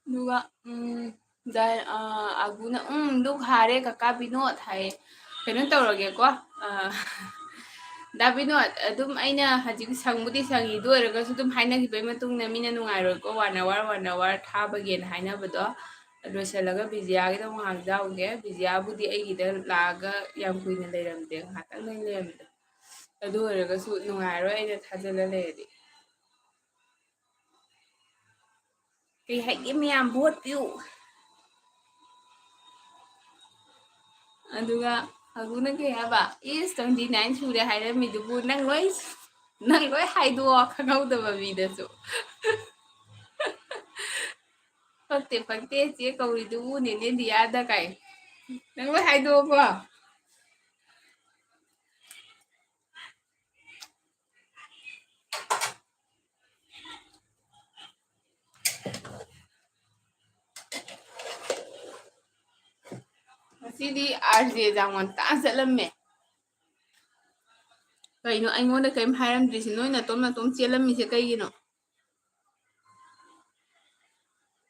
누가 나 아구나 누 하래 까까 비노 타이 그는 떠오르겠고 다 비노 ꯑꯗꯨꯝ ꯑꯩꯅ ꯍꯧꯖꯤꯛ ꯁꯪꯕꯨꯗꯤ ꯁꯪꯉꯤ ꯑꯗꯨ ꯑꯣꯏꯔꯒꯁꯨ ꯑꯗꯨꯝ ꯍꯥꯏꯅꯈꯤꯕꯒꯤ ꯃꯇꯨꯡꯗ ꯃꯤꯅ ꯅꯨꯡꯉꯥꯏꯔꯣꯏꯀꯣ 1 hour ꯊꯥꯕꯒꯦꯅ ꯍꯥꯏꯅꯕꯗꯣ ꯂꯣꯏꯁꯤꯜꯂꯒ ꯕꯤꯖꯤꯌꯥꯒꯤꯗ ꯑꯃꯨꯛ ꯉꯥꯏꯍꯥꯛ ꯌꯥꯎꯒꯦ ꯕꯤꯖꯤꯌꯥꯕꯨꯗꯤ ꯑꯩꯒꯤꯗ ꯂꯥꯛꯑꯒ ꯌꯥꯝ ꯀꯨꯏꯅ ꯂꯩꯔꯝꯗꯦ ꯉꯥꯏꯍꯥꯛꯇꯪ ꯂꯩꯔꯝꯗꯦ ꯑꯗꯨ ꯑꯣꯏꯔꯒꯁꯨ ꯅꯨꯡꯉꯥꯏꯔꯣꯏ ꯑꯩꯅ ꯊꯥꯖꯤꯜꯂ ꯂꯩꯔꯗꯤ ꯀꯩ ꯍꯥꯏꯒꯦ ꯃꯌꯥꯝ ꯚꯣꯠ ꯄꯤꯌꯨ ꯑꯗꯨꯒ ꯑꯒꯨꯅ ꯀꯩ ꯍꯥꯏꯕ ꯏꯁ 29 ꯁꯨꯔꯦ ꯍꯥꯏꯔꯝꯃꯤꯗꯨꯕꯨ ꯅꯪ ꯂꯣꯏ ꯍꯥꯏꯗꯣꯛꯑꯣ ꯈꯪꯍꯧꯗꯕ ꯃꯤꯗꯁꯨ ꯄꯛꯇꯦ ꯄꯛꯇꯦ ꯆꯦ ꯀꯧꯔꯤꯗꯨꯕꯨ ꯅꯦꯅꯦ ꯗꯤꯌꯥꯗ ꯀꯥꯏ ꯅꯪ ꯂꯣꯏ ꯍꯥꯏꯗꯣꯛꯑꯣꯀꯣ ꯉꯁꯤꯗꯤ RJ ꯖꯥꯡ ꯉꯟꯇꯥ ꯆꯠꯂꯝꯃꯦ ꯀꯩꯅꯣ ꯑꯩꯉꯣꯟꯗ ꯀꯔꯤꯝ ꯍꯥꯏꯔꯝꯗ꯭ꯔꯤꯁꯤ ꯅꯣꯏ ꯅꯇꯣꯝ ꯆꯦꯜꯂꯝꯃꯤꯁꯦ ꯀꯩꯒꯤꯅꯣ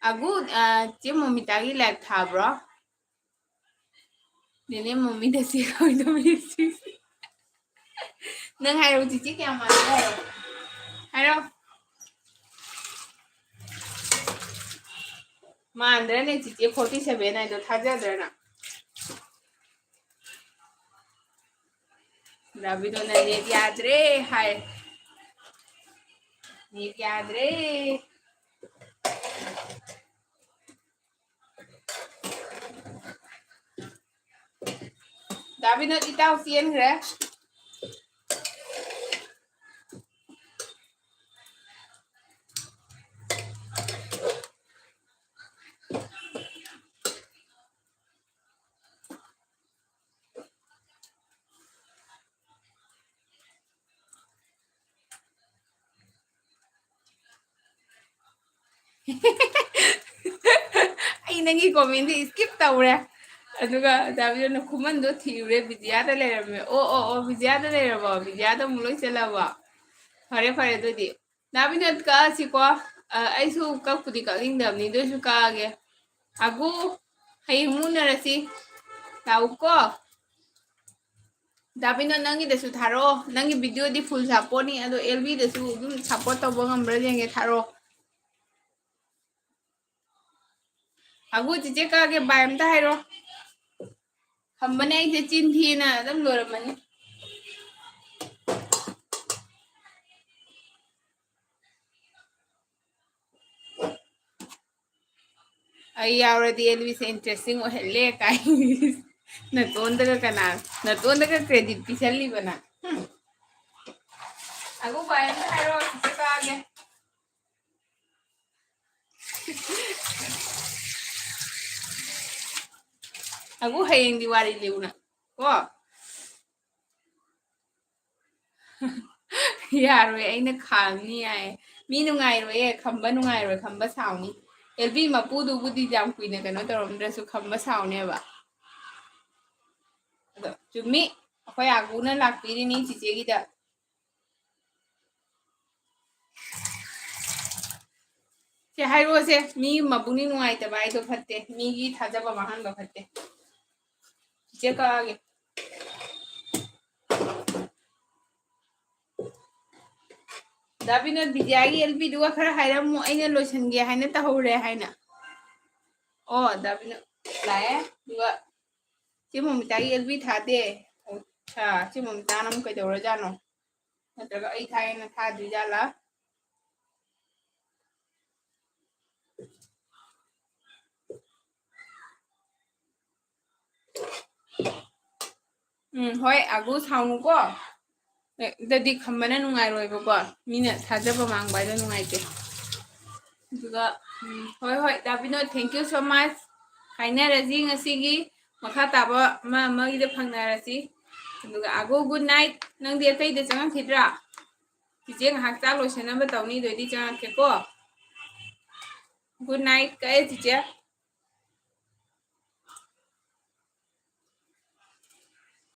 ꯑꯒꯨ ꯆꯦ ꯃꯣꯃꯤꯇꯥꯒꯤ ꯂꯥꯏꯚ ꯊꯥꯕ꯭ꯔꯣ ꯅꯦꯅꯦ ꯃꯣꯃꯤꯗ ꯆꯦ ꯀꯧꯗꯧꯔꯤꯁꯤ ꯅꯪ ꯍꯥꯏꯔꯣ ꯆꯤꯆꯦ ꯀꯌꯥꯝ ꯃꯥꯜꯂꯦ ꯍꯥꯏꯔꯣ ꯃꯥꯟꯗ꯭ꯔꯅꯦ ꯆꯤꯆꯦ 47 ꯍꯥꯏꯗꯣ ꯊꯥꯖꯗ꯭ꯔꯅ ꯗꯥꯕꯤꯗꯣꯅ ꯅꯦꯠ ꯌꯥꯗ꯭ꯔꯦ ꯍꯥꯏ ꯅꯦꯠ ꯌꯥꯗ꯭ꯔꯦ ꯗꯥꯕꯤꯗꯣ ꯏꯇꯥꯎ ꯆꯦꯟꯈ꯭ꯔꯦ ꯑꯩ ꯅꯪꯒꯤ ꯀꯣꯃꯦꯟꯗꯤ ꯁ꯭ꯀꯤꯞ ꯇꯧꯔꯦ ꯑꯗꯨꯒ ꯗꯥꯕꯤꯗꯣꯅ ꯈꯨꯃꯟꯗꯣ ꯊꯤꯔꯨꯔꯦ ꯕꯤꯖꯤꯌꯥꯗ ꯂꯩꯔꯝꯃꯦ ꯑꯣ ꯕꯤꯖꯤꯌꯥꯗ ꯂꯩꯔꯕꯣ ꯕꯤꯖꯤꯌꯥꯗ ꯑꯃꯨꯛ ꯂꯣꯏ ꯆꯠꯂꯕꯣ ꯐꯔꯦ ꯑꯗꯨꯗꯤ ꯗꯥꯕꯤꯗꯣ ꯀꯛꯑꯁꯤꯀꯣ ꯑꯩꯁꯨ ꯀꯛꯄꯨꯗꯤ ꯀꯛꯅꯤꯡꯗꯕꯅꯤ ꯑꯗꯨꯏꯁꯨ ꯀꯛꯑꯒꯦ ꯑꯒꯨ ꯍꯌꯦꯡ ꯃꯨꯟꯅꯔꯁꯤ ꯂꯥꯛꯎꯀꯣ ꯗꯥꯕꯤꯗꯣ ꯅꯪꯒꯤꯗꯁꯨ ꯊꯥꯔꯛꯑꯣ ꯅꯪꯒꯤ ꯚꯤꯗꯤꯑꯣꯗꯤ ꯐꯨꯜ ꯁꯞꯄꯣꯔꯠꯅꯤ ꯑꯗꯣ LBꯗꯁꯨ ꯑꯗꯨꯝ ꯁꯞꯄꯣꯔꯠ ꯇꯧꯕ ꯉꯝꯕ꯭ꯔꯥ ꯌꯦꯡꯒꯦ ꯊꯥꯔꯛꯑꯣ ꯑꯒꯨ ꯆꯤꯆꯦ ꯀꯛꯑꯒꯦ ꯕꯥꯏ ꯑꯝꯇ ꯍꯥꯏꯔꯣ ꯈꯝꯕꯅꯦ ꯑꯩꯁꯦ ꯆꯤꯟ ꯊꯤꯅ ꯑꯗꯨꯝ ꯂꯣꯏꯔꯝꯃꯅꯤ ꯑꯩ ꯌꯥꯎꯔꯗꯤ LBꯁꯦ ꯏꯟꯇꯔꯦꯁꯇꯤꯡ ꯑꯣꯏꯍꯜꯂꯦ ꯀꯥꯏ ꯅꯇꯣꯟꯗꯒ ꯀ꯭ꯔꯦꯗꯤꯠ ꯄꯤꯁꯜꯂꯤꯕ ꯅꯪ ꯑꯒꯨ ꯕꯥꯏ ꯑꯝꯇ ꯍꯥꯏꯔꯣ ꯆꯤꯆꯦ ꯀꯛꯑꯒꯦ ꯑꯒꯨ ꯍꯌꯦꯡꯗꯤ ꯋꯥꯔꯤ ꯂꯤꯌꯨ ꯅꯪ ꯀꯣ ꯌꯥꯔꯣꯏ ꯑꯩꯅ ꯈꯥꯡꯅꯤ ꯌꯥꯏ ꯃꯤ ꯅꯨꯡꯉꯥꯏꯔꯣꯏꯌꯦ ꯈꯝꯕ ꯅꯨꯡꯉꯥꯏꯔꯣꯏ ꯈꯝꯕ ꯁꯥꯎꯅꯤ LB ꯃꯄꯨꯗꯨꯕꯨꯗꯤ ꯌꯥꯝ ꯀꯨꯏꯅ ꯀꯩꯅꯣ ꯇꯧꯔꯝꯗ꯭ꯔꯁꯨ ꯈꯝꯕ ꯁꯥꯎꯅꯦꯕ ꯑꯗꯣ ꯆꯨꯝꯃꯤ ꯑꯩꯈꯣꯏ ꯑꯒꯨꯅ ꯂꯥꯛꯄꯤꯔꯤꯅꯤ ꯆꯤꯆꯦꯒꯤꯗ ꯁꯦ ꯍꯥꯏꯔꯛꯑꯣꯁꯦ ꯃꯤ ꯃꯕꯨꯛꯅꯤꯡ ꯅꯨꯡꯉꯥꯏꯇꯕ ꯍꯥꯏꯗꯣ ꯐꯠꯇꯦ ꯃꯤꯒꯤ ꯊꯥꯖꯕ ꯃꯥꯡꯍꯟꯕ ꯐꯠꯇꯦ ꯆꯤꯆꯦ ꯀꯛꯑꯒꯦ ꯗꯥꯕꯤꯗꯣ ꯕꯤꯖꯤꯌꯥꯒꯤ LBꯗꯨꯒ ꯈꯔ ꯍꯥꯏꯔꯝꯃꯨ ꯑꯩꯅ ꯂꯣꯏꯁꯟꯒꯦ ꯍꯥꯏꯅ ꯇꯧꯍꯧꯔꯦ ꯍꯥꯏꯅ ꯑꯣ ꯗꯥꯕꯤꯗꯣ ꯂꯥꯛꯑꯦ ꯑꯗꯨꯒ ꯆꯦ ꯃꯣꯃꯤꯇꯥꯒꯤ LB ꯊꯥꯗꯦ ꯆꯦ ꯃꯣꯃꯤꯇꯥꯅ ꯑꯃꯨꯛ ꯀꯩꯗꯧꯔꯖꯥꯠꯅꯣ ꯅꯠꯇ꯭ꯔꯒ ꯑꯩ ꯊꯥꯏꯅ ꯊꯥꯗ꯭ꯔꯤꯖꯥꯠꯂꯥ ꯍꯣꯏ ꯑꯒꯨ ꯁꯥꯎꯅꯨꯀꯣ ꯗꯗꯤ ꯈꯝꯕꯅ ꯅꯨꯡꯉꯥꯏꯔꯣꯏꯕꯀꯣ ꯃꯤꯅ ꯊꯥꯖꯕ ꯃꯥꯡꯕ ꯍꯥꯏꯗꯣ ꯅꯨꯡꯉꯥꯏꯇꯦ ꯑꯗꯨꯒ ꯍꯣꯏ ꯗꯥꯕꯤꯗꯣ ꯊꯦꯡꯀ꯭ꯌꯨ ꯁꯣ ꯃꯆ ꯍꯥꯏꯅꯔꯁꯤ ꯉꯁꯤꯒꯤ ꯃꯈꯥ ꯇꯥꯕ ꯑꯃꯒꯤꯗ ꯐꯪꯅꯔꯁꯤ ꯑꯗꯨꯒ ꯑꯒꯨ ꯒꯨꯗ ꯅꯥꯏꯠ ꯅꯪꯗꯤ ꯑꯇꯩꯗ ꯆꯪꯉꯛꯈꯤꯗ꯭ꯔꯥ ꯆꯤꯆꯦ ꯉꯥꯏꯍꯥꯛ ꯆꯥꯛ ꯂꯣꯏꯁꯟꯅꯕ ꯇꯧꯅꯤ ꯑꯗꯨꯏꯗꯤ ꯆꯪꯉꯛꯀꯦꯀꯣ ꯒꯨꯗ ꯅꯥꯏꯠ ꯀꯛꯑꯦ ꯆꯤꯆꯦ